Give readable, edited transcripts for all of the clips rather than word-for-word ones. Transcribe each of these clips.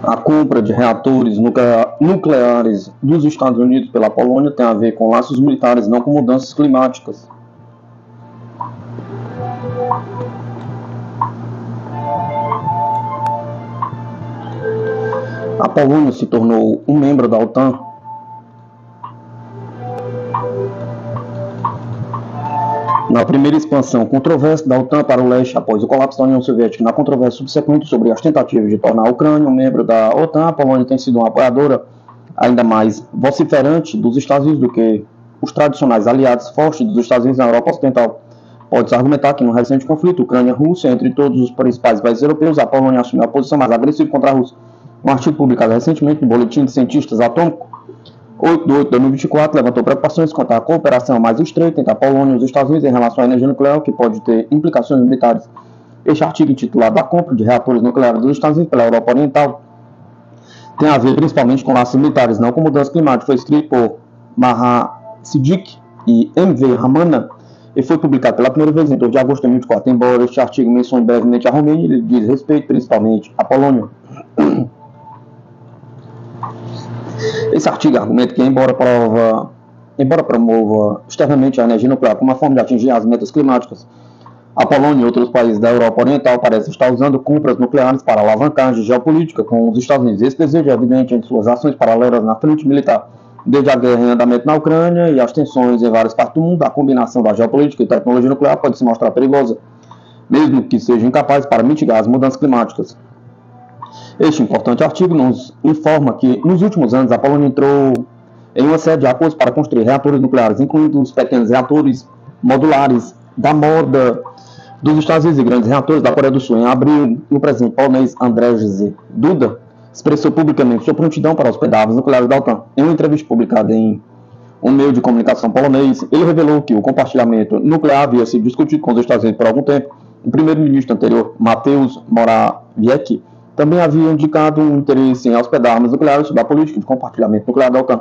A compra de reatores nucleares dos Estados Unidos pela Polônia tem a ver com laços militares, não com mudanças climáticas. A Polônia se tornou um membro da OTAN na primeira expansão controversa da OTAN para o leste após o colapso da União Soviética. Na controvérsia subsequente sobre as tentativas de tornar a Ucrânia um membro da OTAN, a Polônia tem sido uma apoiadora ainda mais vociferante dos Estados Unidos do que os tradicionais aliados fortes dos Estados Unidos na Europa Ocidental. Pode-se argumentar que no recente conflito Ucrânia-Rússia, entre todos os principais países europeus, a Polônia assumiu a posição mais agressiva contra a Rússia. Um artigo publicado recentemente no Boletim de Cientistas Atômicos 8 de 8 de 2024 levantou preocupações quanto à cooperação mais estreita entre a Polônia e os Estados Unidos em relação à energia nuclear, que pode ter implicações militares. Este artigo, intitulado A Compra de Reatores Nucleares dos Estados Unidos pela Europa Oriental, tem a ver principalmente com laços militares, não com mudança climática. Foi escrito por Maha Siddiqui e M.V. Ramana e foi publicado pela primeira vez em 2 de agosto de 2024. Embora este artigo mencione brevemente a Romênia, ele diz respeito principalmente à Polônia. Esse artigo argumenta que, embora promova externamente a energia nuclear como uma forma de atingir as metas climáticas, a Polônia e outros países da Europa Oriental parecem estar usando compras nucleares para alavancagem geopolítica com os Estados Unidos. Esse desejo é evidente em suas ações paralelas na frente militar. Desde a guerra em andamento na Ucrânia e as tensões em várias partes do mundo, a combinação da geopolítica e tecnologia nuclear pode se mostrar perigosa, mesmo que seja incapaz para mitigar as mudanças climáticas. Este importante artigo nos informa que, nos últimos anos, a Polônia entrou em uma série de acordos para construir reatores nucleares, incluindo os pequenos reatores modulares da moda dos Estados Unidos e grandes reatores da Coreia do Sul. Em abril, o presidente polonês Andrzej Duda expressou publicamente sua prontidão para hospedar armas nucleares da OTAN. Em uma entrevista publicada em um meio de comunicação polonês, ele revelou que o compartilhamento nuclear havia sido discutido com os Estados Unidos por algum tempo. O primeiro-ministro anterior, Mateusz Morawiecki, também havia indicado um interesse em hospedar armas nucleares sob a política de compartilhamento nuclear da OTAN.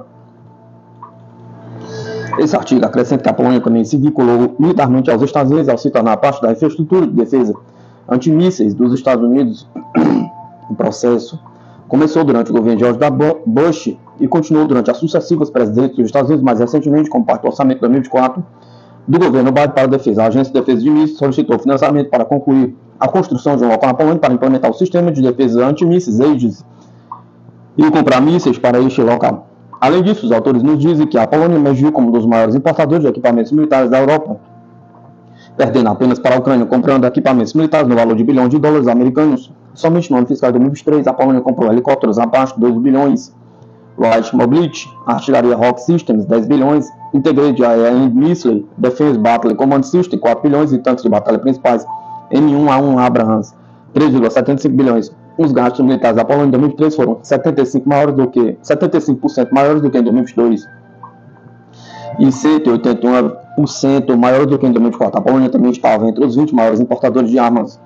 Esse artigo acrescenta que a Polônia também se vinculou militarmente aos Estados Unidos ao se tornar parte da infraestrutura de defesa antimísseis dos Estados Unidos. O processo começou durante o governo de George W. Bush e continuou durante as sucessivas presidências dos Estados Unidos, mais recentemente, como parte do orçamento de 2024 do governo Biden para a defesa. A Agência de Defesa de Mísseis solicitou financiamento para concluir a construção de um local na Polônia para implementar o sistema de defesa antimísseis Aegis e comprar mísseis para este local. Além disso, os autores nos dizem que a Polônia emergiu como um dos maiores importadores de equipamentos militares da Europa, perdendo apenas para a Ucrânia, comprando equipamentos militares no valor de bilhões de dólares americanos. Somente no ano fiscal de 2023, a Polônia comprou helicópteros Apache, 2 bilhões, Wright Mobility, artilharia Rock Systems, 10 bilhões, Integrated Air and Missile Defense Battle Command System, 4 bilhões, e tanques de batalha principais M1A1 Abrams, 3,75 bilhões. Os gastos militares da Polônia em 2023 foram 75% maiores do que em 2022 e 181% maiores do que em 2024. A Polônia também estava entre os 20 maiores importadores de armas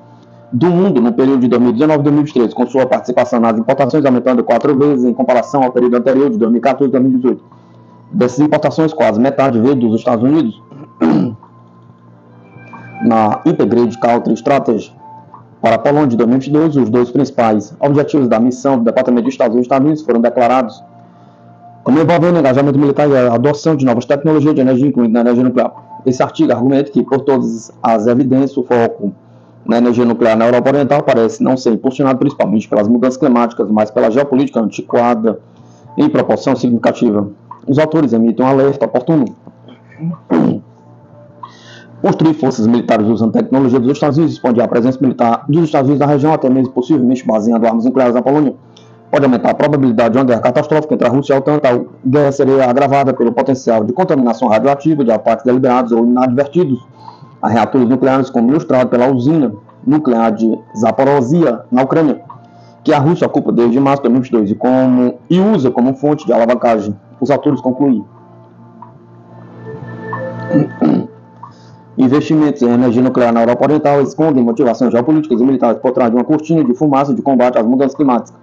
do mundo no período de 2019 e 2023, com sua participação nas importações aumentando 4 vezes em comparação ao período anterior de 2014 e 2018. Dessas importações, quase metade veio dos Estados Unidos. Na Integrated Country Strategy para a Polônia de 2022, os 2 principais objetivos da missão do Departamento de Estado dos Estados Unidos foram declarados como envolvendo engajamento militar e a adoção de novas tecnologias de energia, incluindo a energia nuclear. Esse artigo argumenta que, por todas as evidências, o foco na energia nuclear na Europa Oriental parece não ser impulsionado principalmente pelas mudanças climáticas, mas pela geopolítica antiquada em proporção significativa. Os autores emitem um alerta oportuno. Construir forças militares usando tecnologia dos Estados Unidos, expandir a presença militar dos Estados Unidos na região, até mesmo possivelmente baseando armas nucleares na Polônia, pode aumentar a probabilidade de uma guerra catastrófica entre a Rússia e a OTAN. Tal guerra seria agravada pelo potencial de contaminação radioativa, de ataques deliberados ou inadvertidos a reatores nucleares, como ilustrado pela usina nuclear de Zaporozhia, na Ucrânia, que a Rússia ocupa desde março de 2022 e usa como fonte de alavancagem. Os autores concluem: investimentos em energia nuclear na Europa Oriental escondem motivações geopolíticas e militares por trás de uma cortina de fumaça de combate às mudanças climáticas.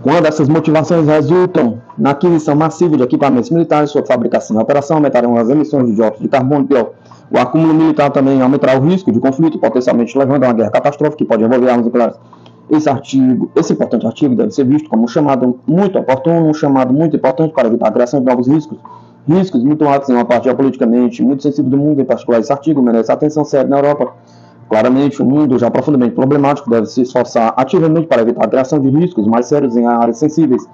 Quando essas motivações resultam na aquisição massiva de equipamentos militares, sua fabricação e operação aumentarão as emissões de dióxido de carbono. Pior, o acúmulo militar também aumentará o risco de conflito, potencialmente levando a uma guerra catastrófica que pode envolver armas nucleares. Esse importante artigo deve ser visto como um chamado muito oportuno, um chamado muito importante para evitar a criação de novos riscos muito altos em uma parte geopoliticamente muito sensível do mundo. Em particular, esse artigo merece atenção séria na Europa. Claramente, o mundo já profundamente problemático deve se esforçar ativamente para evitar a criação de riscos mais sérios em áreas sensíveis.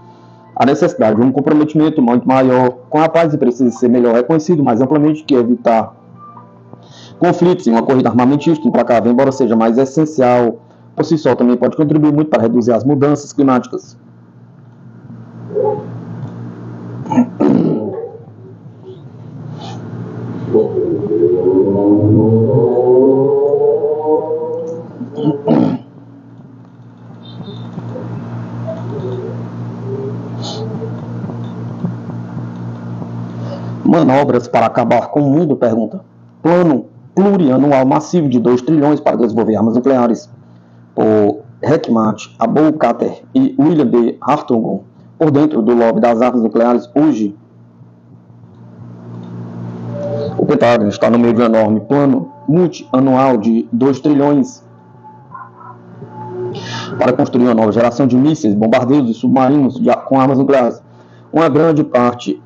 A necessidade de um comprometimento muito maior com a paz precisa ser melhor reconhecido mais amplamente que evitar conflitos em uma corrida armamentista implacável, embora seja mais essencial por si só, também pode contribuir muito para reduzir as mudanças climáticas. Manobras para acabar com o mundo, pergunta. Plano plurianual massivo de 2 trilhões para desenvolver armas nucleares, por Hekmat Abou-Kater e William D. Hartung, por dentro do lobby das armas nucleares. Hoje, o Pentágono está no meio de um enorme plano multianual de 2 trilhões para construir uma nova geração de mísseis, bombardeiros e submarinos com armas nucleares. Uma grande parte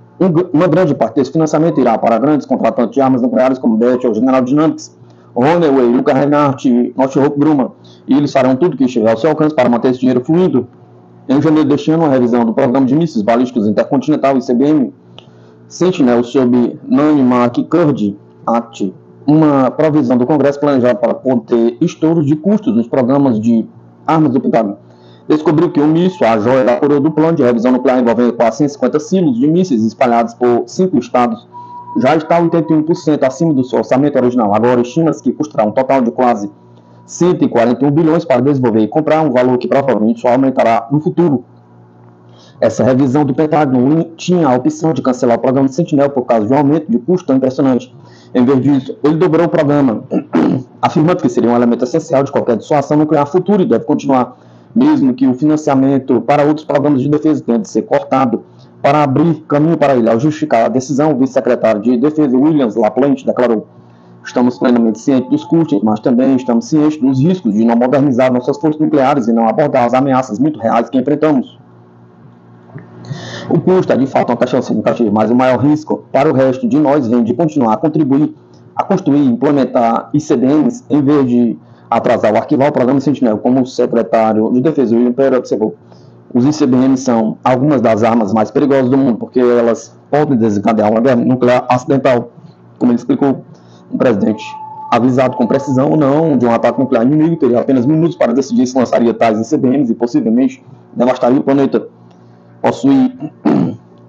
desse financiamento irá para grandes contratantes de armas nucleares como Bechtel, General Dynamics, Honeywell, Lucas Reinhardt e Northrop Grumman, e eles farão tudo o que estiver ao seu alcance para manter esse dinheiro fluindo. Em janeiro deste ano, a revisão do Programa de Mísseis Balísticos Intercontinental, ICBM, Sentinel, sob Nanny McCurdy Act, uma provisão do Congresso planejada para conter estouros de custos nos programas de armas do Pentágono, descobriu que o míssil, a joia da coroa do plano de revisão nuclear envolvendo 450 silos de mísseis espalhados por 5 estados, já está 81% acima do seu orçamento original. Agora estima-se que custará um total de quase 141 bilhões para desenvolver e comprar, um valor que provavelmente só aumentará no futuro. Essa revisão do Pentágono tinha a opção de cancelar o programa de Sentinel por causa de um aumento de custo tão impressionante. Em vez disso, ele dobrou o programa, afirmando que seria um elemento essencial de qualquer dissuasão nuclear futura e deve continuar, mesmo que o financiamento para outros programas de defesa tenha de ser cortado. Para abrir caminho para ele, ao justificar a decisão, o vice-secretário de Defesa Williams LaPlante declarou: estamos plenamente cientes dos custos, mas também estamos cientes dos riscos de não modernizar nossas forças nucleares e não abordar as ameaças muito reais que enfrentamos. O custo é de fato uma questão significativa, mas o maior risco para o resto de nós vem de continuar a contribuir a construir e implementar ICBMs em vez de atrasar ou arquivar o programa Sentinel. Como o secretário de Defesa William Perry observou, os ICBMs são algumas das armas mais perigosas do mundo, porque elas podem desencadear uma guerra nuclear acidental. Como ele explicou, um presidente avisado com precisão ou não de um ataque nuclear inimigo teria apenas minutos para decidir se lançaria tais ICBMs e possivelmente devastaria o planeta. Possuir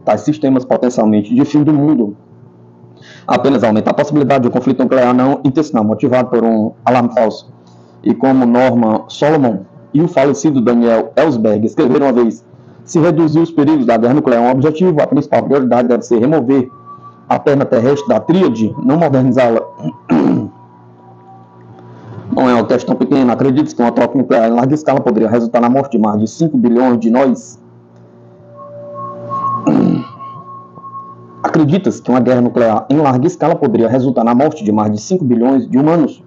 tais sistemas potencialmente de fim do mundo apenas aumenta a possibilidade de um conflito nuclear não intencional motivado por um alarme falso. E como Norman Solomon e o falecido Daniel Ellsberg escreveram uma vez, se reduzir os perigos da guerra nuclear a um objetivo, a principal prioridade deve ser remover a perna terrestre da tríade, não modernizá-la. Não é uma questão pequena. Acredite-se que uma troca nuclear em larga escala poderia resultar na morte de mais de 5 bilhões de nós. Acredita-se que uma guerra nuclear em larga escala poderia resultar na morte de mais de 5 bilhões de humanos,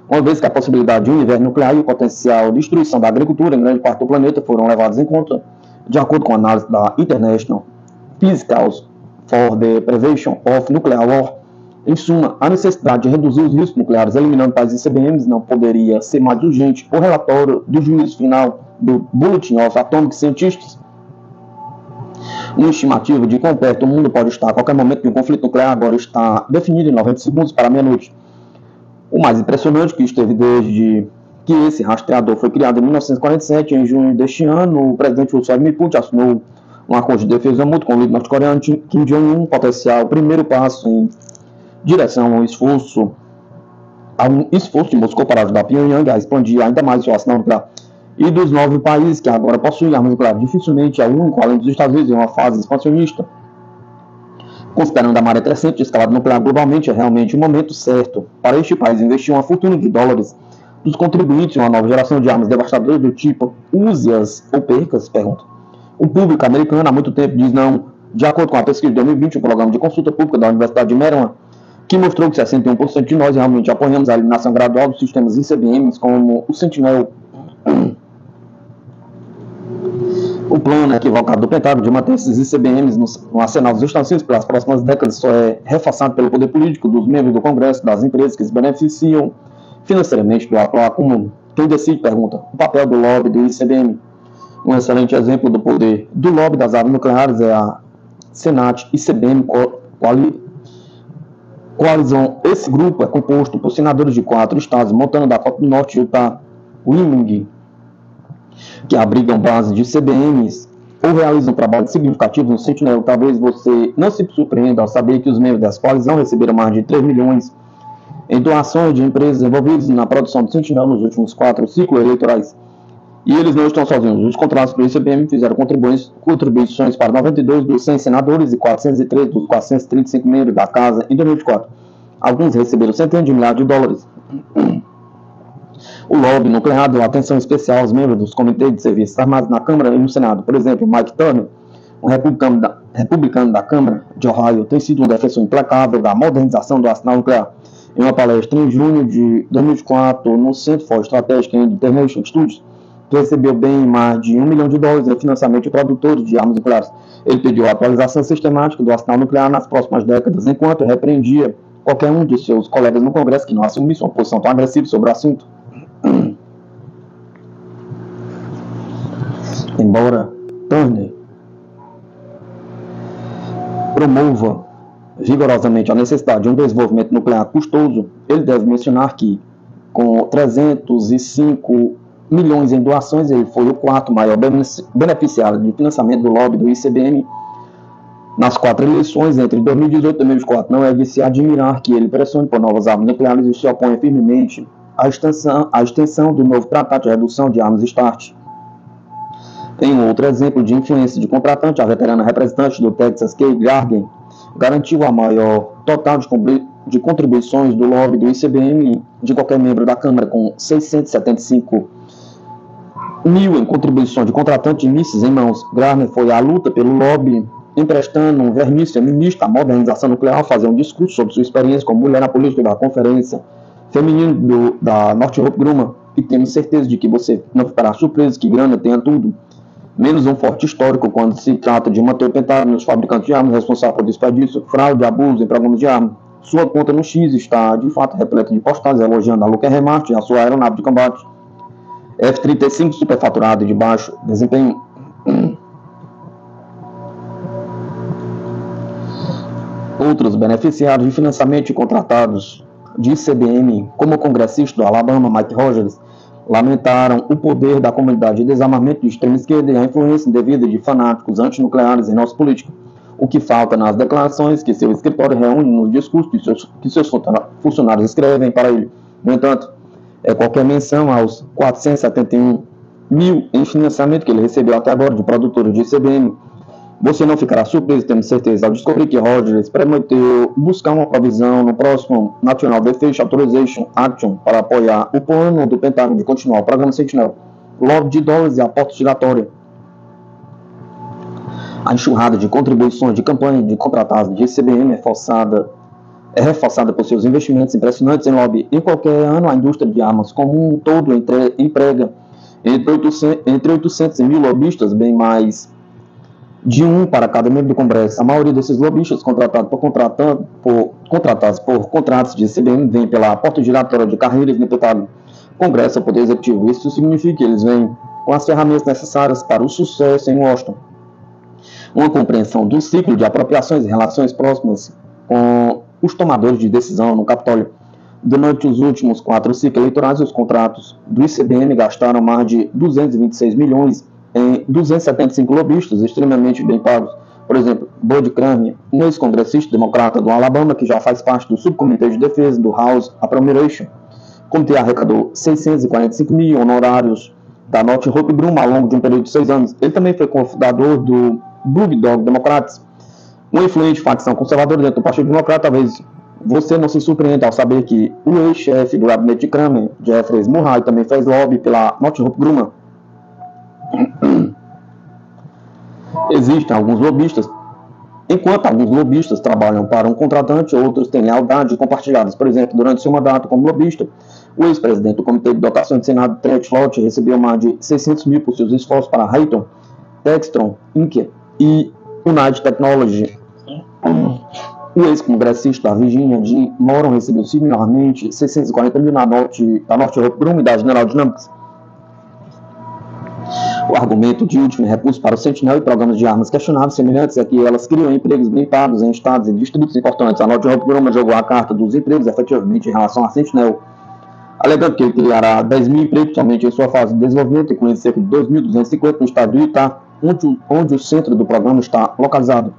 uma vez que a possibilidade de um inverno nuclear e o potencial de destruição da agricultura em grande parte do planeta foram levados em conta, de acordo com a análise da International Physicals for the Prevention of Nuclear War. Em suma, a necessidade de reduzir os riscos nucleares eliminando tais ICBMs não poderia ser mais urgente. O relatório do juízo final do Bulletin of Atomic Scientists, uma estimativa de quão perto o mundo pode estar a qualquer momento de um conflito nuclear, agora está definido em 90 segundos para meia-noite. O mais impressionante que esteve desde que esse rastreador foi criado em 1947, em junho deste ano, o presidente Vladimir Putin assinou um acordo de defesa mútua com o líder norte-coreano Kim Jong-un, potencial primeiro passo em direção a um esforço de Moscou para ajudar Pyongyang a expandir ainda mais seu arsenal nuclear. E dos 9 países que agora possuem armas nucleares, dificilmente é o único, além dos Estados Unidos, em uma fase expansionista. Considerando a maré crescente de escalada nuclear globalmente, é realmente o momento certo para este país investir uma fortuna de dólares dos contribuintes em uma nova geração de armas devastadoras do tipo use-as ou percas, pergunta. O público americano há muito tempo diz não. De acordo com a pesquisa de 2020, o programa de consulta pública da Universidade de Maryland, que mostrou que 61% de nós realmente apoiamos a eliminação gradual dos sistemas ICBMs, como o Sentinel. O plano equivocado do Pentágono de manter esses ICBMs no arsenal dos Estados Unidos pelas próximas décadas só é reforçado pelo poder político dos membros do Congresso, das empresas que se beneficiam financeiramente do atual acúmulo. Quem decide, pergunta, o papel do lobby do ICBM. Um excelente exemplo do poder do lobby das armas nucleares é a Senat ICBM Coalizão. Esse grupo é composto por senadores de 4 estados, Montana, Dakota do Norte, Utah, Wyoming, que abrigam bases de CBMs ou realizam trabalhos significativos no Sentinel. Talvez você não se surpreenda ao saber que os membros dessa coalizão receberam mais de 3 milhões em doações de empresas envolvidas na produção do Sentinel nos últimos 4 ciclos eleitorais. E eles não estão sozinhos. Os contratos do ICBM fizeram contribuições para 92 dos 100 senadores e 403 dos 435 membros da Casa em 2024. Alguns receberam centenas de milhares de dólares. O lobby nuclear deu atenção especial aos membros dos comitês de serviços armados na Câmara e no Senado. Por exemplo, Mike Turner, um republicano da Câmara de Ohio, tem sido um defensor implacável da modernização do arsenal nuclear. Em uma palestra em junho de 2004 no Center for Strategic and International Studies, que recebeu bem mais de $1 milhão em financiamento de produtores de armas nucleares. Ele pediu a atualização sistemática do arsenal nuclear nas próximas décadas, enquanto repreendia qualquer um de seus colegas no Congresso que não assumisse uma posição tão agressiva sobre o assunto. Embora Turner promova vigorosamente a necessidade de um desenvolvimento nuclear custoso, ele deve mencionar que, com 305 milhões em doações, ele foi o 4º maior beneficiário de financiamento do lobby do ICBM nas 4 eleições entre 2018 e 2024. Não é de se admirar que ele pressione por novas armas nucleares e se oponha firmemente à extensão do novo Tratado de Redução de Armas START. Em um outro exemplo de influência de contratante, a veterana representante do Texas, Kay Gargan, garantiu a maior total de contribuições do lobby do ICBM de qualquer membro da Câmara, com 675 mil em contribuições de contratante de mísseis em mãos. Garner foi à luta pelo lobby, emprestando um verniz feminista à modernização nuclear, fazer um discurso sobre sua experiência como mulher na política da Conferência Feminina da Northrop Grumman. E temos certeza de que você não ficará surpreso que Garner tenha tudo menos um forte histórico quando se trata de manter o Pentágono e os fabricantes de armas responsáveis por desperdício, fraude e abuso em programas de armas. Sua conta no X está, de fato, repleta de postagens elogiando a Lockheed Martin e a sua aeronave de combate F-35 superfaturada e de baixo desempenho. Outros beneficiários de financiamento e contratados de ICBM, como o congressista do Alabama, Mike Rogers, lamentaram o poder da comunidade de desarmamento de extrema esquerda e a influência indevida de fanáticos antinucleares em nossa política. O que falta nas declarações que seu escritório reúne nos discursos que seus funcionários escrevem para ele. No entanto, é qualquer menção aos 471 mil em financiamento que ele recebeu até agora de produtores de ICBM. Você não ficará surpreso, temos certeza, ao descobrir que Rogers prometeu buscar uma provisão no próximo National Defense Authorization Action para apoiar o plano do Pentágono de continuar o programa Sentinel, lobby de dólares e a porta giratória. A enxurrada de contribuições de campanha de contratados de ICBM é reforçada por seus investimentos impressionantes em lobby. Em qualquer ano, a indústria de armas como um todo emprega entre 800 e 1.000 lobistas, bem mais de um para cada membro do Congresso. A maioria desses lobistas contratados por contratos de ICBM vem pela porta giratória de carreiras no Pentágono, Congresso e Poder Executivo. Isso significa que eles vêm com as ferramentas necessárias para o sucesso em Washington. Uma compreensão do ciclo de apropriações e relações próximas com os tomadores de decisão no Capitólio. Durante os últimos 4 ciclos eleitorais, os contratos do ICBM gastaram mais de 226 milhões em 275 lobistas extremamente bem pagos. Por exemplo, Bud Kramer, um ex-congressista democrata do Alabama, que já faz parte do subcomitê de defesa do House Appropriation. O comitê arrecadou 645 mil honorários da Northrop Grumman ao longo de um período de 6 anos. Ele também foi cofundador do Blue Dog Democrats, uma influente facção conservadora dentro do Partido Democrata. Talvez você não se surpreenda ao saber que o ex-chefe do gabinete de Kramer, Jeffrey Murray, também fez lobby pela Northrop Grumman. Existem alguns lobistas. Enquanto alguns lobistas trabalham para um contratante, outros têm lealdade compartilhadas. Por exemplo, durante seu mandato como lobista, o ex-presidente do Comitê de Dotação de Senado, Ted Lott, recebeu mais de 600 mil por seus esforços para Raytheon, Textron, Inc. e United Technology. O ex-congressista da Virgínia, Jim Moran, recebeu similarmente 640 mil da Northrop Grumman e da General Dynamics. O argumento de último recurso para o Sentinel e programas de armas questionáveis semelhantes é que elas criam empregos bem pagos em estados e distritos importantes. A Northrop Grumman jogou a carta dos empregos efetivamente em relação a Sentinel, alegando que ele criará 10 mil empregos somente em sua fase de desenvolvimento, incluindo cerca de 2.250 no estado do Utah, onde o centro do programa está localizado.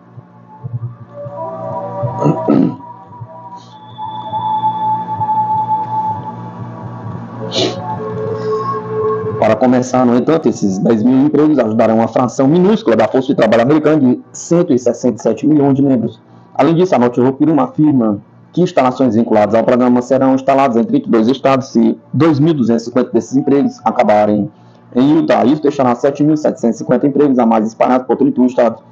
Para começar, no entanto, esses 10 mil empregos ajudarão uma fração minúscula da força de trabalho americana de 167 milhões de membros. Além disso, a Northrop Grumman afirma que instalações vinculadas ao programa serão instaladas em 32 estados se 2.250 desses empregos acabarem em Utah. Isso deixará 7.750 empregos a mais espalhados por 31 estados,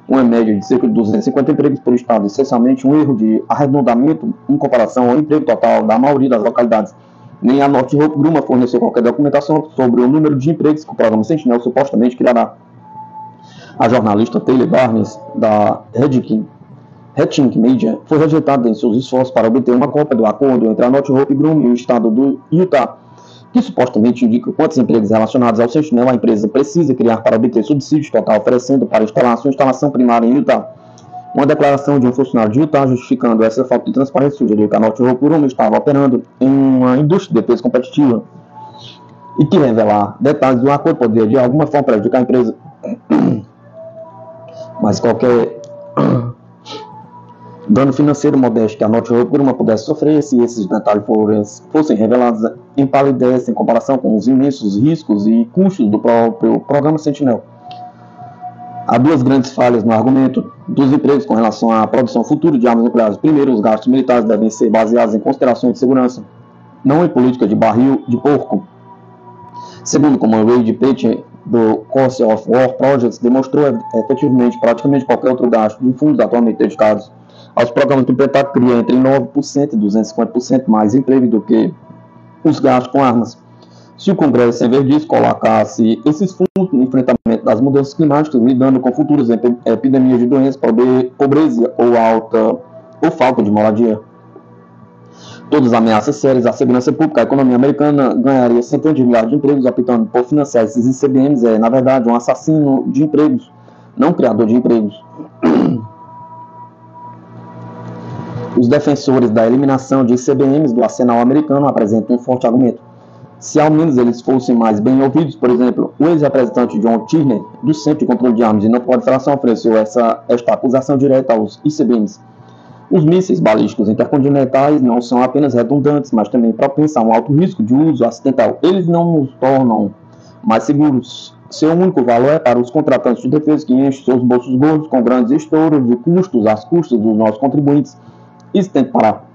uma média de cerca de 250 empregos por estado, essencialmente um erro de arredondamento em comparação ao emprego total da maioria das localidades. Nem a Northrop Grumman forneceu qualquer documentação sobre o número de empregos que o programa Sentinel supostamente criará. A jornalista Taylor Barnes, da Redking Media, foi rejeitada em seus esforços para obter uma cópia do acordo entre a Northrop Grumman e o estado do Utah, que supostamente indica quantos empregos relacionados ao Sentinel a empresa precisa criar para obter subsídio total, oferecendo para instalar sua instalação primária em Utah. Uma declaração de um funcionário de Utah justificando essa falta de transparência sugeriu que a Northrop Grumman estava operando em uma indústria de defesa competitiva e que revelar detalhes do acordo poderia de alguma forma prejudicar a empresa. Mas qualquer dano financeiro modesto que a Northrop Grumman pudesse sofrer se esses detalhes fossem revelados empalidece em comparação com os imensos riscos e custos do próprio programa Sentinel. Há duas grandes falhas no argumento dos empregos com relação à produção futura de armas nucleares. Primeiro, os gastos militares devem ser baseados em considerações de segurança, não em política de barril de porco. Segundo, como o Ray Page do Cost of War Projects demonstrou, efetivamente, praticamente qualquer outro gasto de fundos atualmente dedicados aos programas do Pentagon cria entre 9% e 250% mais emprego do que os gastos com armas. Se o Congresso, em vez disso, colocasse esses fundos no enfrentamento das mudanças climáticas, lidando com futuras epidemias de doenças, pobreza ou falta de moradia, todas as ameaças sérias à segurança pública, a economia americana ganharia centenas de milhares de empregos, optando por financiar esses ICBMs. É, na verdade, um assassino de empregos, não criador de empregos. Os defensores da eliminação de ICBMs do arsenal americano apresentam um forte argumento. Se ao menos eles fossem mais bem ouvidos, por exemplo, o ex-representante John Tierney, do Centro de Controle de Armas e Não Proliferação, ofereceu esta acusação direta aos ICBMs. Os mísseis balísticos intercontinentais não são apenas redundantes, mas também propensos a um alto risco de uso acidental. Eles não nos tornam mais seguros. Seu único valor é para os contratantes de defesa que enchem seus bolsos gordos com grandes estouros de custos às custas dos nossos contribuintes. Isso tem que parar.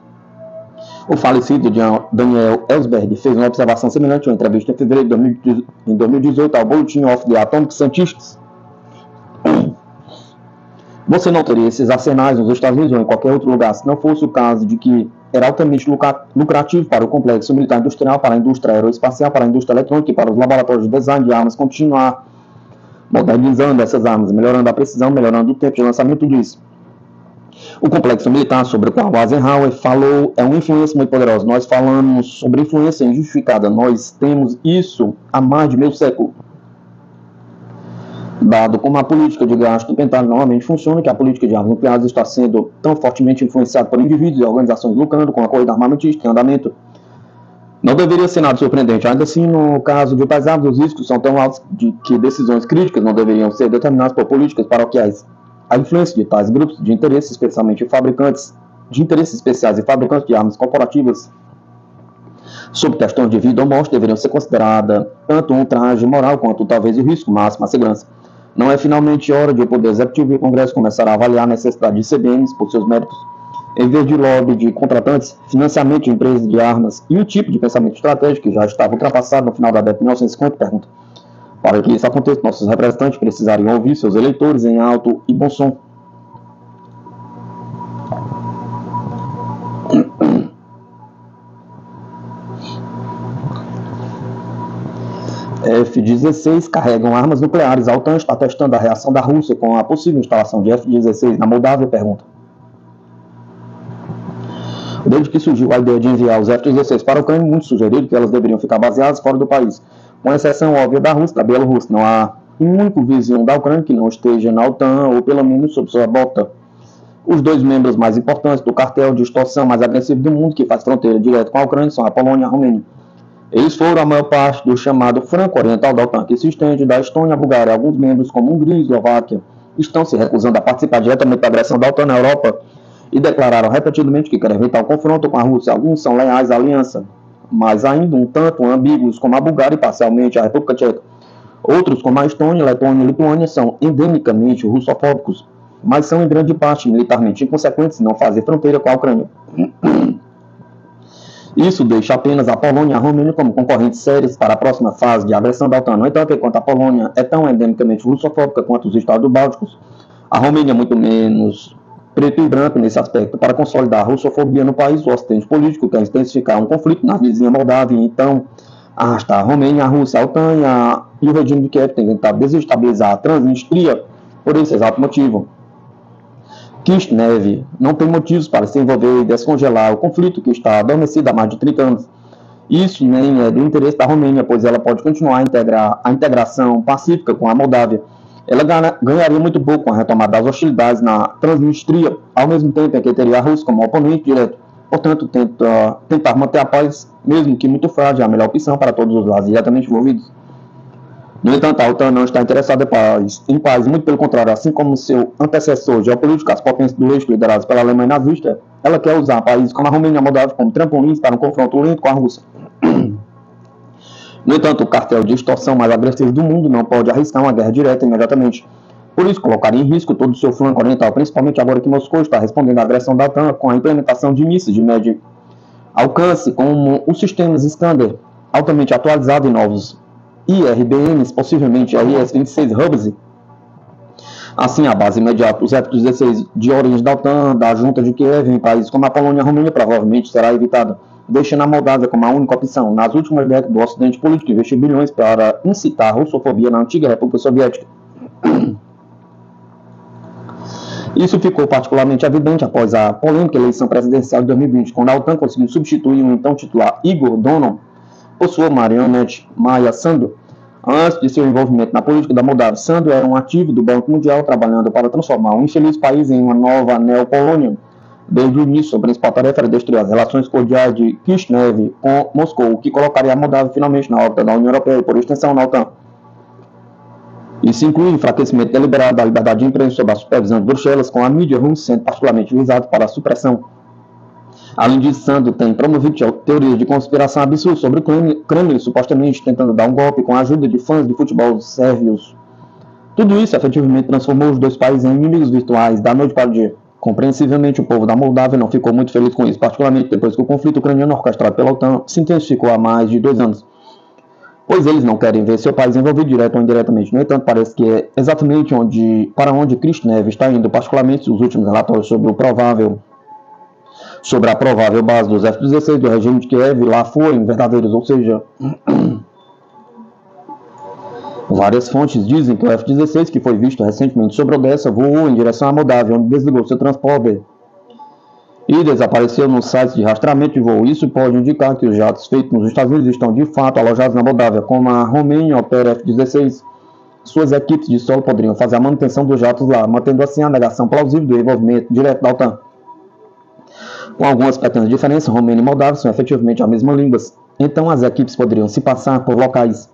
O falecido Daniel Ellsberg fez uma observação semelhante em uma entrevista em fevereiro de 2018 ao Bulletin of the Atomic Scientists. Você não teria esses arsenais nos Estados Unidos ou em qualquer outro lugar se não fosse o caso de que era altamente lucrativo para o complexo militar industrial, para a indústria aeroespacial, para a indústria eletrônica e para os laboratórios de design de armas continuar modernizando essas armas, melhorando a precisão, melhorando o tempo de lançamento, tudo isso. O complexo militar sobre o qual Eisenhower falou é uma influência muito poderosa. Nós falamos sobre influência injustificada. Nós temos isso há mais de meio século. Dado como a política de gasto do Pentágono normalmente funciona, que a política de armas nucleares está sendo tão fortemente influenciada por indivíduos e organizações lucrando com a corrida armamentista em andamento, não deveria ser nada surpreendente. Ainda assim, no caso de pesados, os riscos são tão altos de que decisões críticas não deveriam ser determinadas por políticas paroquiais. A influência de tais grupos de interesse, especialmente fabricantes de interesses especiais e fabricantes de armas corporativas, sobre questões de vida ou morte, deveriam ser consideradas tanto um ultraje moral quanto talvez o risco máximo à segurança. Não é finalmente hora de o Poder Executivo e o Congresso começar a avaliar a necessidade de ICBMs por seus méritos, em vez de lobby de contratantes, financiamento de empresas de armas e o tipo de pensamento estratégico que já estava ultrapassado no final da década de 1950? Pergunta. Para que isso aconteça, nossos representantes precisariam ouvir seus eleitores em alto e bom som. F-16 carregam armas nucleares. A OTAN está testando a reação da Rússia com a possível instalação de F-16 na Moldávia? Pergunta. Desde que surgiu a ideia de enviar os F-16 para a Ucrânia, muitos sugeriram que elas deveriam ficar baseadas fora do país. Com exceção óbvia da Rússia e da Bielorrússia, não há um único vizinho da Ucrânia que não esteja na OTAN ou pelo menos sob sua bota. Os dois membros mais importantes do cartel de extorsão mais agressivo do mundo, que faz fronteira direto com a Ucrânia, são a Polônia e a Romênia. Eles foram a maior parte do chamado Franco Oriental da OTAN, que se estende da Estônia à Bulgária. Alguns membros, como Hungria e Eslováquia, estão se recusando a participar diretamente da agressão da OTAN na Europa e declararam repetidamente que querem evitar o confronto com a Rússia. Alguns são leais à aliança, mas ainda um tanto ambíguos, como a Bulgária e parcialmente a República Tcheca. Outros, como a Estônia, Letônia e Lituânia, são endemicamente russofóbicos, mas são em grande parte militarmente inconsequentes e não fazem fronteira com a Ucrânia. Isso deixa apenas a Polônia e a Romênia como concorrentes sérios para a próxima fase de agressão da OTAN. No entanto, enquanto a Polônia é tão endemicamente russofóbica quanto os Estados bálticos, a Romênia é muito menos preto e branco nesse aspecto. Para consolidar a russofobia no país, o Ocidente político quer intensificar um conflito na vizinha Moldávia e então arrastar a Romênia, a Rússia, a OTAN e o regime de Kiev tem tentado desestabilizar a Transnistria por esse exato motivo. Kishinev não tem motivos para se envolver e descongelar o conflito que está adormecido há mais de 30 anos. Isso nem é do interesse da Romênia, pois ela pode continuar a integração pacífica com a Moldávia. Ela ganharia muito pouco com a retomada das hostilidades na Transnistria, ao mesmo tempo em que teria a Rússia como oponente direto. Portanto, tentar manter a paz, mesmo que muito frágil, é a melhor opção para todos os lados diretamente envolvidos. No entanto, a OTAN não está interessada em paz, muito pelo contrário, assim como seu antecessor geopolítico, as potências do eixo lideradas pela Alemanha nazista, ela quer usar países como a Romênia e a Moldávia como trampolins para um confronto lento com a Rússia. No entanto, o cartel de extorsão mais agressivo do mundo não pode arriscar uma guerra direta imediatamente. Por isso, colocaria em risco todo o seu flanco oriental, principalmente agora que Moscou está respondendo à agressão da OTAN com a implementação de mísseis de médio alcance, como os sistemas Iskander, altamente atualizados e novos IRBMs, possivelmente a IS-26 Hubs. Assim, a base imediata dos F-16 de origem da OTAN, da junta de Kiev, em países como a Polônia e a Romênia, provavelmente será evitada, deixando a Moldávia como a única opção. Nas últimas décadas, do Ocidente político investiu bilhões para incitar a russofobia na antiga República Soviética. Isso ficou particularmente evidente após a polêmica eleição presidencial de 2020, quando a OTAN conseguiu substituir o então titular Igor Dodon por sua marionete Maia Sandu. Antes de seu envolvimento na política da Moldávia, Sandu era um ativo do Banco Mundial, trabalhando para transformar o infeliz país em uma nova Neopolônia. Desde o início, sua principal tarefa era destruir as relações cordiais de Kishinev com Moscou, o que colocaria a Moldávia finalmente na órbita da União Europeia e, por extensão, na OTAN. Isso inclui o enfraquecimento deliberado da liberdade de imprensa sob a supervisão de Bruxelas, com a mídia russa sendo particularmente visada para a supressão. Além disso, Sandu tem promovido teorias de conspiração absurdas sobre o Kremlin, supostamente tentando dar um golpe com a ajuda de fãs de futebol sérvios. Tudo isso efetivamente transformou os dois países em inimigos virtuais da noite para o dia. Compreensivelmente, o povo da Moldávia não ficou muito feliz com isso, particularmente depois que o conflito ucraniano orquestrado pela OTAN se intensificou há mais de 2 anos. Pois eles não querem ver seu país envolvido direto ou indiretamente. No entanto, parece que é exatamente para onde Kishinev está indo, particularmente os últimos relatórios sobre a provável base dos F-16 do regime de Kiev lá forem verdadeiros, ou seja, várias fontes dizem que o F-16, que foi visto recentemente sobre Odessa, voou em direção à Moldávia, onde desligou seu transponder e desapareceu nos sites de rastreamento de voo. Isso pode indicar que os jatos feitos nos Estados Unidos estão de fato alojados na Moldávia. Como a Romênia opera F-16, suas equipes de solo poderiam fazer a manutenção dos jatos lá, mantendo assim a negação plausível do envolvimento direto da OTAN. Com algumas pequenas diferenças, Romênia e Moldávia são efetivamente a mesma língua, então as equipes poderiam se passar por locais.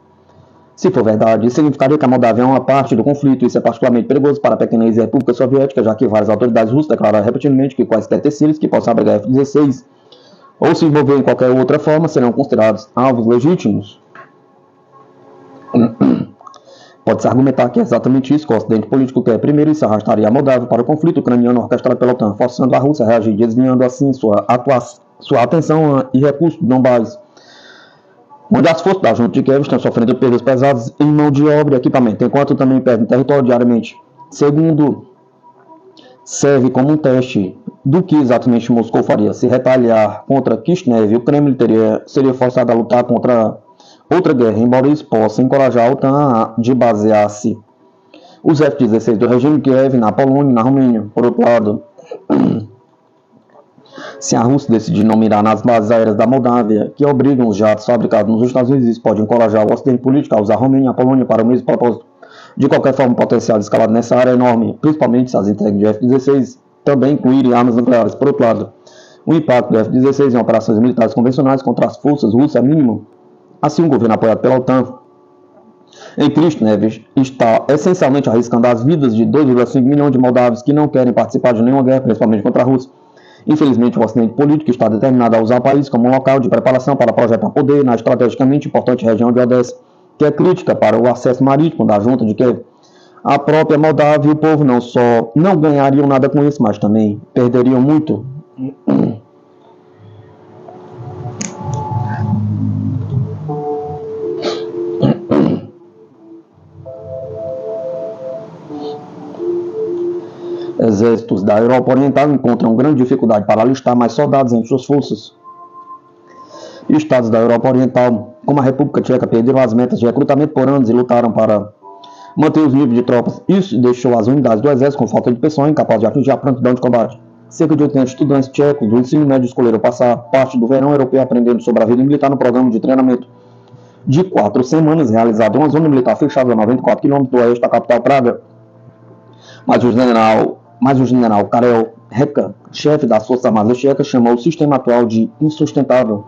Se for verdade, isso significaria que a Moldávia é uma parte do conflito. Isso é particularmente perigoso para a pequena ex-república soviética, já que várias autoridades russas declararam repetidamente que quaisquer terceiros que possam abrigar F-16 ou se envolver em qualquer outra forma serão considerados alvos legítimos. Pode-se argumentar que é exatamente isso que o Ocidente político quer. Primeiro, isso arrastaria a Moldávia para o conflito ucraniano orquestrado pela OTAN, forçando a Rússia a reagir, desviando assim sua atenção e recursos do Donbás. onde as forças da junta de Kiev estão sofrendo perdas pesadas em mão de obra e equipamento, enquanto também perdem território diariamente. Segundo, serve como um teste do que exatamente Moscou faria. Se retaliar contra Kishinev, o Kremlin seria forçado a lutar contra outra guerra, embora isso possa encorajar a OTAN a de basear-se os F-16 do regime de Kiev na Polônia e na Romênia. Por outro lado, se a Rússia decidir não mirar nas bases aéreas da Moldávia, que obrigam os jatos fabricados nos Estados Unidos, isso pode encorajar o Ocidente político a usar a Romênia e a Polônia para o mesmo propósito. De qualquer forma, o potencial de escalada nessa área é enorme, principalmente se as entregas de F-16 também incluírem armas nucleares. Por outro lado, o impacto do F-16 em operações militares convencionais contra as forças russas é mínimo. Assim, o governo apoiado pela OTAN em Kishinev está essencialmente arriscando as vidas de 2,5 milhões de moldavos que não querem participar de nenhuma guerra, principalmente contra a Rússia. Infelizmente, o Ocidente político está determinado a usar o país como um local de preparação para projetar poder na estrategicamente importante região de Odessa, que é crítica para o acesso marítimo da junta de Kiev. A própria Moldávia e o povo não só não ganhariam nada com isso, mas também perderiam muito. Exércitos da Europa Oriental encontram grande dificuldade para alistar mais soldados entre suas forças. Estados da Europa Oriental, como a República Tcheca, perderam as metas de recrutamento por anos e lutaram para manter os níveis de tropas. Isso deixou as unidades do exército com falta de pessoal incapazes de atingir a prontidão de combate. Cerca de 80 estudantes tchecos do ensino médio escolheram passar parte do verão europeu aprendendo sobre a vida militar no programa de treinamento de 4 semanas, realizado em uma zona militar fechada a 94 km do oeste da capital Praga. Mas o general Karel Reka, chefe das Forças Armadas Tchecas, chamou o sistema atual de insustentável.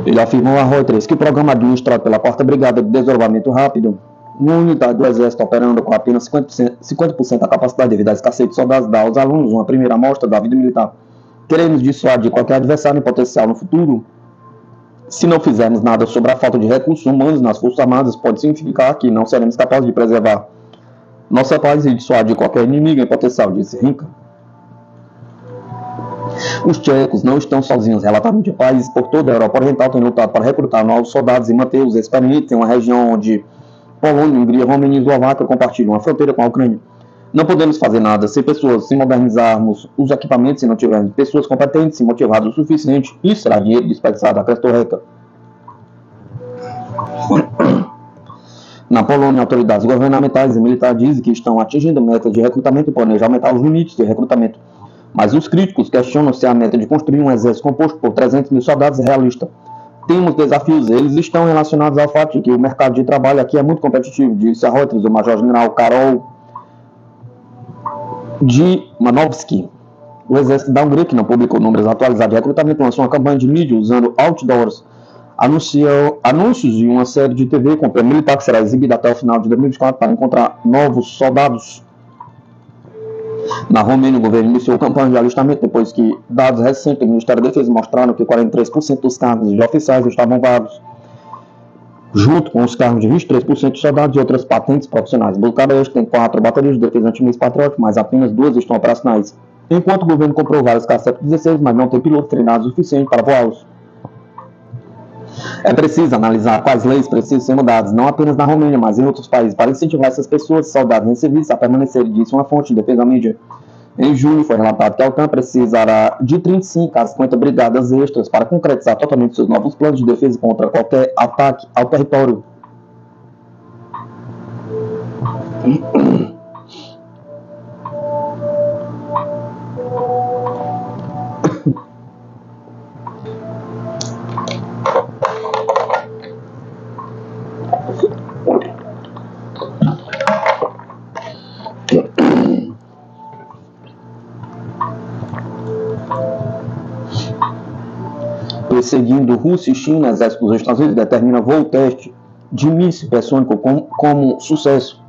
Ele afirmou a Reuters que o programa administrado pela 4ª Brigada de Desdobramento Rápido, uma unidade do Exército operando com apenas 50% da capacidade devido à escassez de soldados, dá aos alunos uma primeira amostra da vida militar. Queremos dissuadir qualquer adversário em potencial no futuro. Se não fizermos nada sobre a falta de recursos humanos nas Forças Armadas, pode significar que não seremos capazes de preservar nossa paz e dissuadir qualquer inimigo em potencial, disse Rinka. Os tchecos não estão sozinhos. Relativamente, países por toda a Europa Oriental têm lutado para recrutar novos soldados e manter os experientes em uma região onde Polônia, Hungria, Romênia e Eslováquia compartilham uma fronteira com a Ucrânia. Não podemos fazer nada se pessoas, se modernizarmos os equipamentos, se não tivermos pessoas competentes e motivadas o suficiente. Isso será dinheiro desperdiçado, acrescentou Reka. Na Polônia, autoridades governamentais e militares dizem que estão atingindo metas de recrutamento e planejam aumentar os limites de recrutamento. Mas os críticos questionam se a meta de construir um exército composto por 300 mil soldados é realista. Temos desafios, eles estão relacionados ao fato de que o mercado de trabalho aqui é muito competitivo, disse a Reuters o major-general Karol Dzimanowski. O exército da Hungria, que não publicou números atualizados de recrutamento, lançou uma campanha de mídia usando outdoors, anúncios e uma série de TV com prêmio militar que será exibida até o final de 2024 para encontrar novos soldados. Na Romênia, o governo iniciou campanha de alistamento depois que dados recentes do Ministério da Defesa mostraram que 43% dos cargos de oficiais estavam vagos, junto com os cargos de 23% de soldados e outras patentes profissionais. Bucareste tem 4 baterias de defesa antimíssil patriótico, mas apenas 2 estão operacionais. Enquanto o governo comprou vários F-16, mas não tem pilotos treinados o suficiente para voá-los. É preciso analisar quais leis precisam ser mudadas, não apenas na Romênia, mas em outros países, para incentivar essas pessoas, soldados em serviço, a permanecerem, disse uma fonte de defesa da mídia. Em junho, foi relatado que a OTAN precisará de 35 a 50 brigadas extras para concretizar totalmente seus novos planos de defesa contra qualquer ataque ao território. Perseguindo Rússia e China, o exército dos Estados Unidos determina voo teste de míssil hipersônico como sucesso.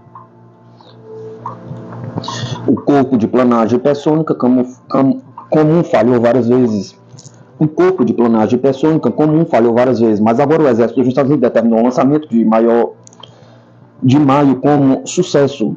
O corpo de planagem hipersônica comum falhou várias vezes. Mas agora o exército dos Estados Unidos determinou o lançamento de maio como sucesso.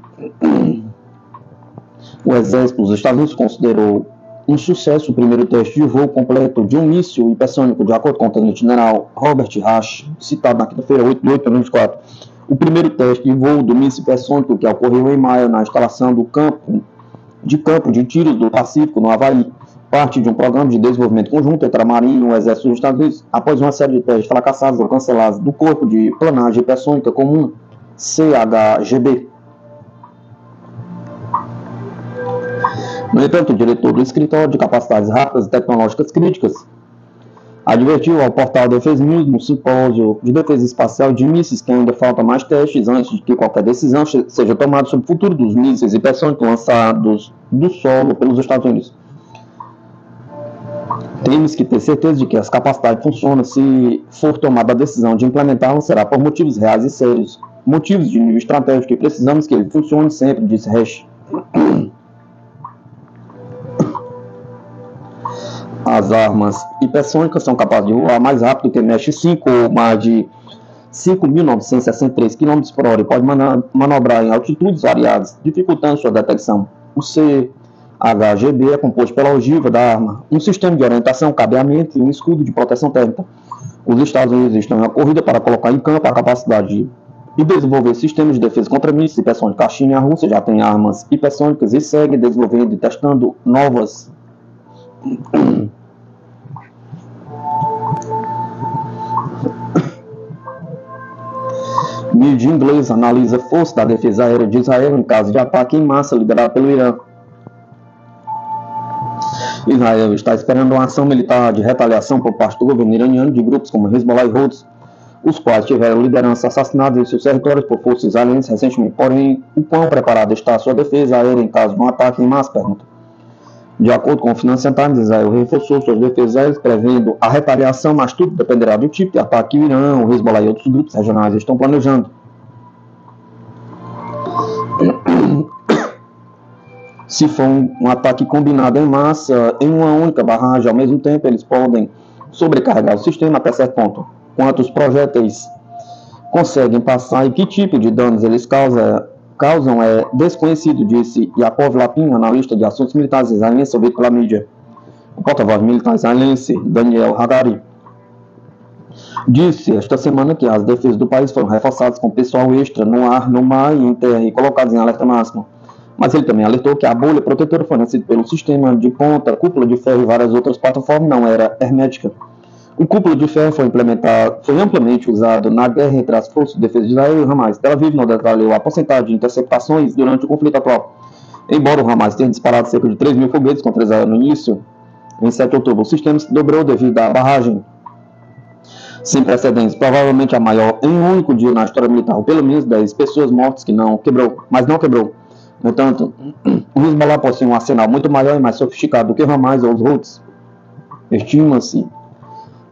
O exército dos Estados Unidos considerou um sucesso o primeiro teste de voo completo de um míssil hipersônico, de acordo com o tenente-general Robert Rasch, citado na quinta-feira, 8 de 2024. O primeiro teste de voo do míssil hipersônico, que ocorreu em maio na instalação do campo de tiros do Pacífico, no Havaí, parte de um programa de desenvolvimento conjunto entre a Marinha e o Exército dos Estados Unidos, após uma série de testes fracassados ou cancelados do Corpo de Planagem Hipersônica Comum, CHGB. No entanto, o diretor do Escritório de Capacidades Rápidas e Tecnológicas Críticas advertiu ao portal Defense News, no simpósio de defesa espacial de mísseis, que ainda falta mais testes antes de que qualquer decisão seja tomada sobre o futuro dos mísseis hipersônicos lançados do solo pelos Estados Unidos. Temos que ter certeza de que as capacidades funcionam. Se for tomada a decisão de implementá-las, será por motivos reais e sérios, motivos de nível estratégico, e precisamos que ele funcione sempre, disse Rasch. As armas hipersônicas são capazes de voar mais rápido que Mach 5 ou mais de 5.963 km por hora e pode manobrar em altitudes variadas, dificultando sua detecção. O CHGB é composto pela ogiva da arma, um sistema de orientação, cabeamento e um escudo de proteção térmica. Os Estados Unidos estão em uma corrida para colocar em campo a capacidade de desenvolver sistemas de defesa contra mísseis hipersônicos. A China e a Rússia já têm armas hipersônicas e seguem desenvolvendo e testando novas. Mídia inglesa analisa a força da defesa aérea de Israel em caso de ataque em massa liderado pelo Irã. Israel está esperando uma ação militar de retaliação por parte do governo iraniano de grupos como Hezbollah e Houthis, os quais tiveram lideranças assassinadas em seus territórios por forças israelenses recentemente. Porém, o quão preparada está a sua defesa aérea em caso de um ataque em massa? Pergunta. De acordo com o Financial Times, Israel reforçou suas defesas aéreas, prevendo a retaliação, mas tudo dependerá do tipo de ataque que o Irã, o Hezbollah e outros grupos regionais estão planejando. Se for um ataque combinado em massa, em uma única barragem, ao mesmo tempo, eles podem sobrecarregar o sistema até certo ponto. Quantos projéteis conseguem passar e que tipo de danos eles causam é desconhecido, disse Yaakov Lapin, analista de assuntos militares israelense, ouvido pela mídia. O porta-voz militar israelense, Daniel Hagari, disse esta semana que as defesas do país foram reforçadas com pessoal extra no ar, no mar e em terra e colocados em alerta máximo. Mas ele também alertou que a bolha protetora fornecida pelo sistema de ponta, cúpula de ferro e várias outras plataformas não era hermética. O cúpula de ferro foi amplamente usado na guerra entre as forças de defesa de Israel e o Hamas. Tel Aviv não detalhou a porcentagem de interceptações durante o conflito atual. Embora o Hamas tenha disparado cerca de 3.000 foguetes contra Israel no início, em 7 de outubro, o sistema se dobrou devido à barragem sem precedentes, provavelmente a maior em um único dia na história militar, ou pelo menos 10 pessoas mortas mas não quebrou. No entanto, o Hezbollah possui um arsenal muito maior e mais sofisticado do que o Hamas ou os Houthis. Estima-se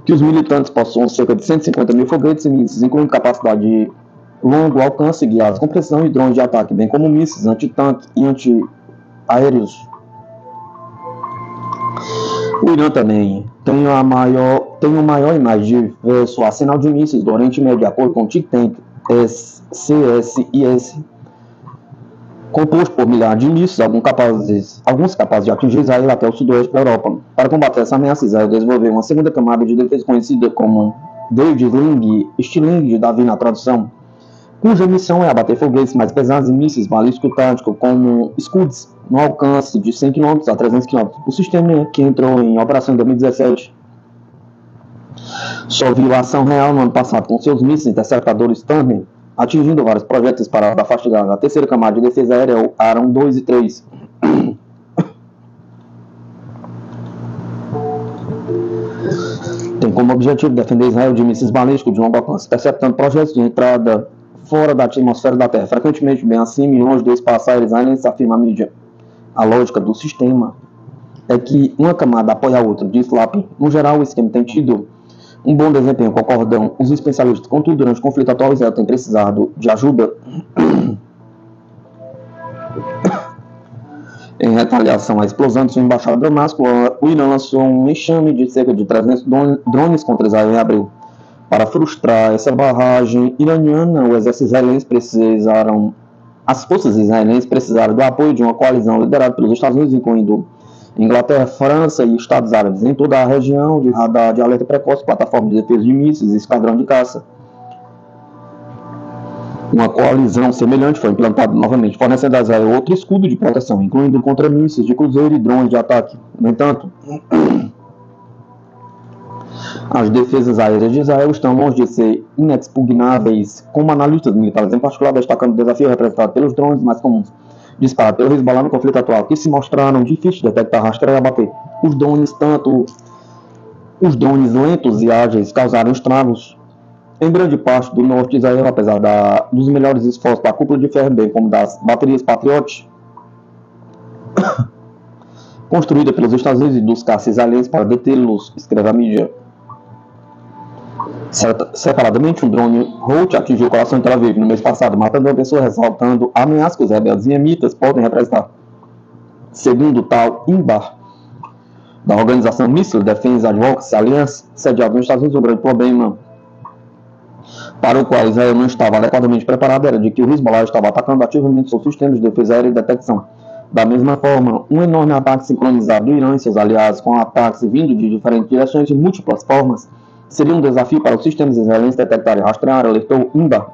que os militantes possuam cerca de 150 mil foguetes e mísseis, incluindo capacidade de longo alcance, guiados com precisão e drones de ataque, bem como mísseis anti-tanque e anti-aéreos. O Irã também tem o maior e mais diverso arsenal de mísseis do Oriente Médio, de acordo com o think tank CSIS, composto por milhares de mísseis, alguns capazes de atingir Israel até o sudoeste da Europa. Para combater essa ameaça, Israel desenvolveu uma segunda camada de defesa conhecida como David Sling de Davi na tradução, cuja missão é abater foguetes mais pesados e mísseis balísticos táticos como Scuds, no alcance de 100 km a 300 km. O sistema, que entrou em operação em 2017, só viu a ação real no ano passado com seus mísseis interceptadores Thunder, atingindo vários projéteis para a faixa de Gaza. A terceira camada de defesa aérea é o Aram 2 e 3. Tem como objetivo defender Israel de mísseis balísticos de longo alcance, interceptando projetos de entrada fora da atmosfera da Terra, frequentemente bem acima e longe do espaço aéreo israelense, afirma a mídia. A lógica do sistema é que uma camada apoia a outra, diz Lapin. No geral, o esquema tem tido um bom desempenho, concordam os especialistas. Contudo, durante o conflito atual, Israel tem precisado de ajuda. Em retaliação à explosão de sua embaixada em Damasco, o Irã lançou um enxame de cerca de 300 drones contra Israel em abril. Para frustrar essa barragem iraniana, as forças israelenses precisaram do apoio de uma coalizão liderada pelos Estados Unidos, incluindo Inglaterra, França e Estados Árabes. Em toda a região de radar de alerta precoce, plataforma de defesa de mísseis e esquadrão de caça. Uma coalizão semelhante foi implantada novamente, fornecendo a Israel outro escudo de proteção, incluindo contra mísseis de cruzeiro e drones de ataque. No entanto, as defesas aéreas de Israel estão longe de ser inexpugnáveis, como analistas militares em particular destacando o desafio representado pelos drones mais comuns disparados pelo Hezbollah no conflito atual, que se mostraram difíceis de detectar, rastrear e abater. Os drones lentos e ágeis causaram estragos em grande parte do norte de Israel, apesar dos melhores esforços da cúpula de ferro, bem como das baterias Patriot construída pelos Estados Unidos e dos caças israelenses para detê-los, escreve a mídia. Separadamente, um drone Holt atingiu o coração de Tel Aviv no mês passado, matando uma pessoa, ressaltando a ameaça que os rebeldes iemitas podem representar. Segundo tal Inbar, da organização Missile Defense Advocacy Alliance, sediada nos Estados Unidos, o grande problema para o qual Israel não estava adequadamente preparado era de que o Hezbollah estava atacando ativamente seus sistemas de defesa aérea e detecção. Da mesma forma, um enorme ataque sincronizado do Irã e seus aliados, com ataques vindo de diferentes direções e múltiplas formas, seria um desafio para os sistemas israelenses detectar e rastrear, alertou Inbar.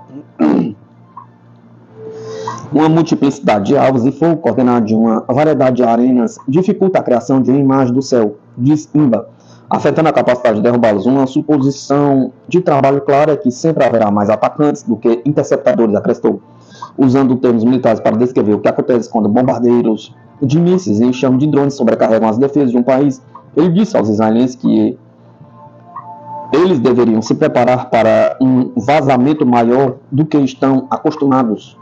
Uma multiplicidade de alvos e fogo coordenado de uma variedade de arenas dificulta a criação de uma imagem do céu, diz Inbar, afetando a capacidade de derrubá-los. Uma suposição de trabalho clara é que sempre haverá mais atacantes do que interceptadores, acrescentou, usando termos militares para descrever o que acontece quando bombardeiros de mísseis e enxame de drones sobrecarregam as defesas de um país. Ele disse aos israelenses que eles deveriam se preparar para um vazamento maior do que estão acostumados.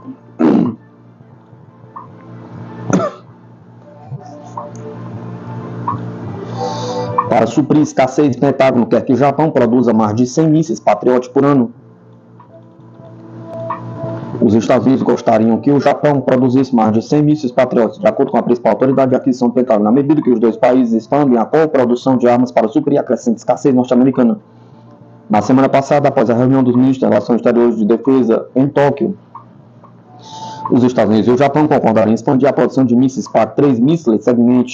Para suprir escassez, o Pentágono quer que o Japão produza mais de 100 mísseis Patriot por ano. Os Estados Unidos gostariam que o Japão produzisse mais de 100 mísseis Patriot, de acordo com a principal autoridade de aquisição do Pentágono, na medida que os dois países expandem a coprodução de armas para suprir a crescente escassez norte-americana. Na semana passada, após a reunião dos ministros de Relações Exteriores de Defesa em Tóquio, os Estados Unidos e o Japão concordaram em expandir a produção de mísseis PAC-3 Missile Segment.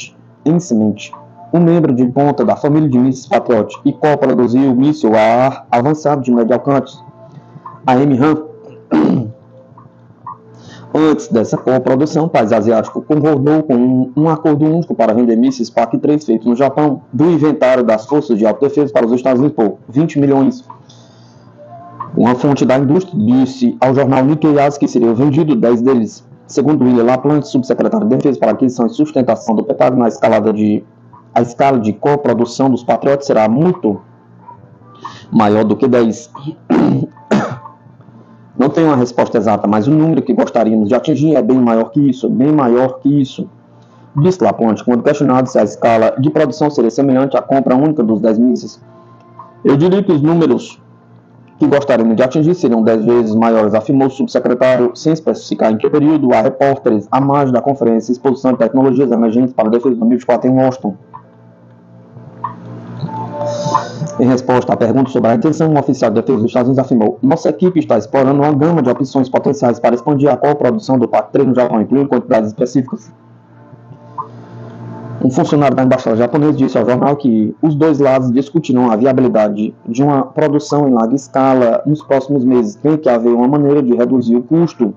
Um membro de ponta da família de mísseis Patriot e co-produziu o míssil a ar avançado de médio alcance, a AIM-1. Antes dessa coprodução, o país asiático concordou com um acordo único para vender mísseis PAC-3 feitos no Japão do inventário das forças de autodefesa para os Estados Unidos por 20 milhões. Uma fonte da indústria disse ao jornal Nikkei Asia que seriam vendidos 10 deles. Segundo William Laplante, subsecretário de Defesa para aquisição e sustentação do Pentágono, a escala de coprodução dos Patriots será muito maior do que 10. Não tenho uma resposta exata, mas o número que gostaríamos de atingir é bem maior que isso, disse Laplante, quando questionado se a escala de produção seria semelhante à compra única dos 10 mísseis. Eu diria que os números que gostaríamos de atingir seriam 10 vezes maiores, afirmou o subsecretário, sem especificar em que período, a repórteres à margem da conferência Exposição de Tecnologias Emergentes para a Defesa de 2024 em Washington. Em resposta à pergunta sobre a intenção, um oficial de defesa dos Estados Unidos afirmou: nossa equipe está explorando uma gama de opções potenciais para expandir a coprodução do PAC-3 no Japão, incluindo quantidades específicas. Um funcionário da embaixada japonesa disse ao jornal que os dois lados discutirão a viabilidade de uma produção em larga escala nos próximos meses. Tem que haver uma maneira de reduzir o custo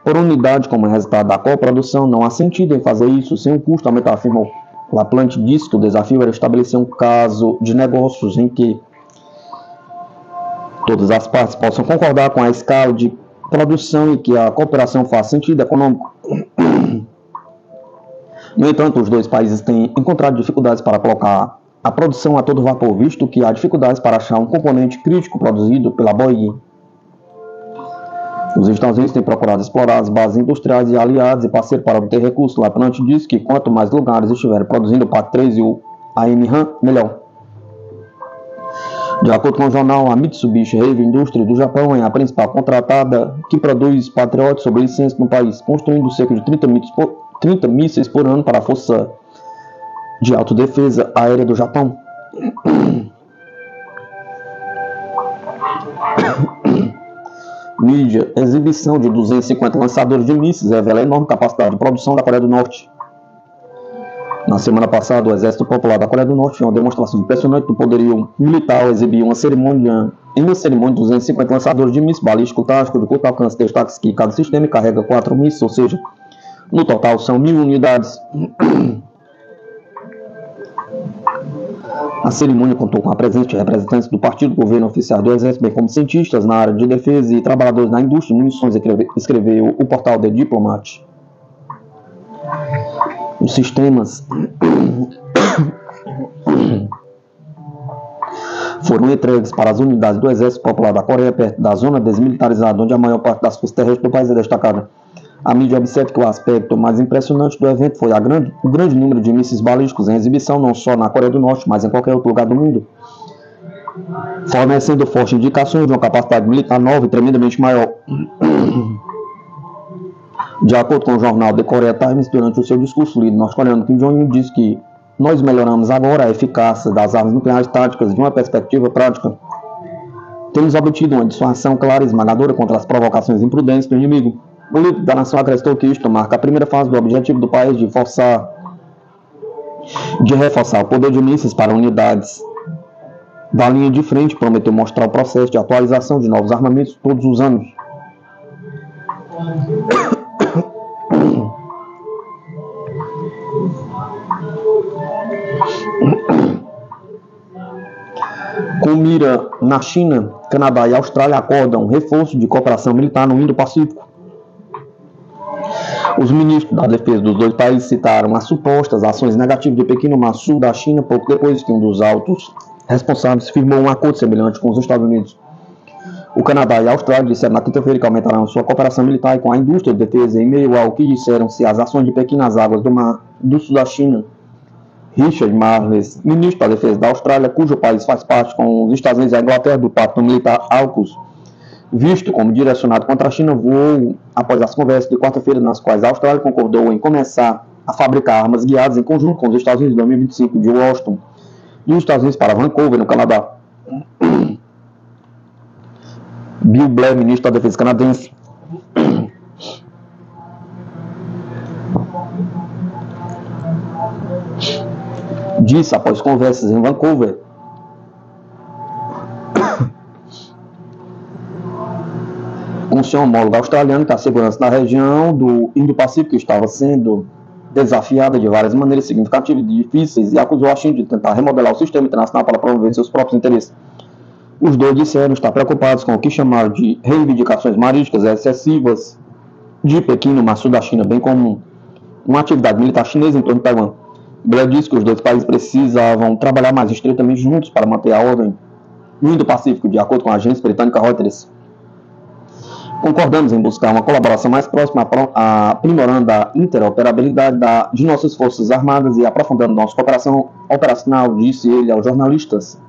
por unidade como resultado da coprodução. Não há sentido em fazer isso sem o custo aumentar, afirmou. Laplante disse que o desafio era estabelecer um caso de negócios em que todas as partes possam concordar com a escala de produção e que a cooperação faça sentido econômico. No entanto, os dois países têm encontrado dificuldades para colocar a produção a todo vapor, visto que há dificuldades para achar um componente crítico produzido pela Boeing. Os Estados Unidos têm procurado explorar as bases industriais e aliados e parceiros para obter recursos. Laplante diz que quanto mais lugares estiverem produzindo o PAC-3 e o AIM-1, melhor. De acordo com o jornal, a Mitsubishi Heavy Industries do Japão é a principal contratada que produz Patriot sob licença no país, construindo cerca de 30 mísseis por ano para a Força de Autodefesa Aérea do Japão. Mídia, exibição de 250 lançadores de mísseis revela a enorme capacidade de produção da Coreia do Norte. Na semana passada, o Exército Popular da Coreia do Norte fez uma demonstração impressionante do poderio militar ao exibir em uma cerimônia de 250 lançadores de mísseis balístico tático de curto alcance. Destaque que cada sistema carrega 4 mísseis, ou seja, no total são 1.000 unidades. A cerimônia contou com a presença de representantes do partido, governo oficial do Exército, bem como cientistas na área de defesa e trabalhadores na indústria de munições, escreveu o portal The Diplomat. Os sistemas foram entregues para as unidades do Exército Popular da Coreia, perto da zona desmilitarizada, onde a maior parte das forças terrestres do país é destacada. A mídia observa que o aspecto mais impressionante do evento foi o grande número de mísseis balísticos em exibição, não só na Coreia do Norte, mas em qualquer outro lugar do mundo, fornecendo fortes indicações de uma capacidade militar nova e tremendamente maior. De acordo com o jornal The Korea Times, durante o seu discurso, o líder norte-coreano Kim Jong-un disse que nós melhoramos agora a eficácia das armas nucleares táticas de uma perspectiva prática. Temos obtido uma dissuasão clara e esmagadora contra as provocações imprudentes do inimigo. O líder da nação acrescentou que isto marca a primeira fase do objetivo do país de reforçar o poder de mísseis para unidades da linha de frente. Prometeu mostrar o processo de atualização de novos armamentos todos os anos. Com mira na China, Canadá e Austrália acordam um reforço de cooperação militar no Indo-Pacífico. Os ministros da defesa dos dois países citaram as supostas ações negativas de Pequim no mar sul da China, pouco depois que um dos altos responsáveis firmou um acordo semelhante com os Estados Unidos. O Canadá e a Austrália disseram na quinta-feira que aumentarão sua cooperação militar com a indústria de defesa em meio ao que disseram-se as ações de Pequim nas águas do mar do sul da China. Richard Marles, ministro da defesa da Austrália, cujo país faz parte com os Estados Unidos e a Inglaterra do Pacto Militar AUKUS, visto como direcionado contra a China, voou após as conversas de quarta-feira, nas quais a Austrália concordou em começar a fabricar armas guiadas em conjunto com os Estados Unidos em 2025 de Washington e os Estados Unidos para Vancouver, no Canadá. Bill Blair, ministro da defesa canadense, disse após conversas em Vancouver com seu homólogo australiano que a segurança da região do Indo-Pacífico estava sendo desafiada de várias maneiras significativas e difíceis e acusou a China de tentar remodelar o sistema internacional para promover seus próprios interesses. Os dois disseram estar preocupados com o que chamaram de reivindicações marítimas excessivas de Pequim no mar sul da China, bem como uma atividade militar chinesa em torno de Taiwan. Blair disse que os dois países precisavam trabalhar mais estreitamente juntos para manter a ordem no Indo-Pacífico, de acordo com a agência britânica Reuters. Concordamos em buscar uma colaboração mais próxima, aprimorando a interoperabilidade de nossas forças armadas e aprofundando nossa cooperação operacional, disse ele aos jornalistas.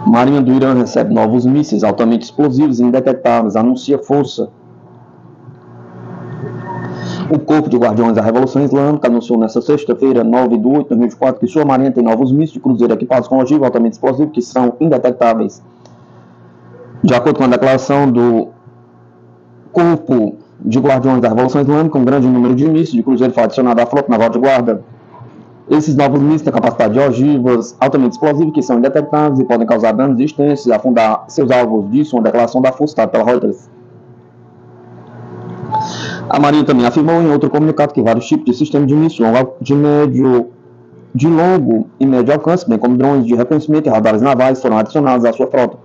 Marinha do Irã recebe novos mísseis altamente explosivos e indetectáveis, anuncia força. O Corpo de Guardiões da Revolução Islâmica anunciou nesta sexta-feira, 9 de 8 de 2024, que sua marinha tem novos mísseis de cruzeiro equipados com ogiva altamente explosivos que são indetectáveis. De acordo com a declaração do Corpo de Guardiões da Revolução Islâmica, um grande número de mísseis de cruzeiro foi adicionado à frota naval de guarda. Esses novos mísseis têm capacidade de ogivas altamente explosivas que são indetectáveis e podem causar danos extensos e afundar seus alvos, disse uma declaração da força dada pela Reuters. A Marinha também afirmou em outro comunicado que vários tipos de sistemas de mísseis de longo e médio alcance, bem como drones de reconhecimento e radares navais, foram adicionados à sua frota.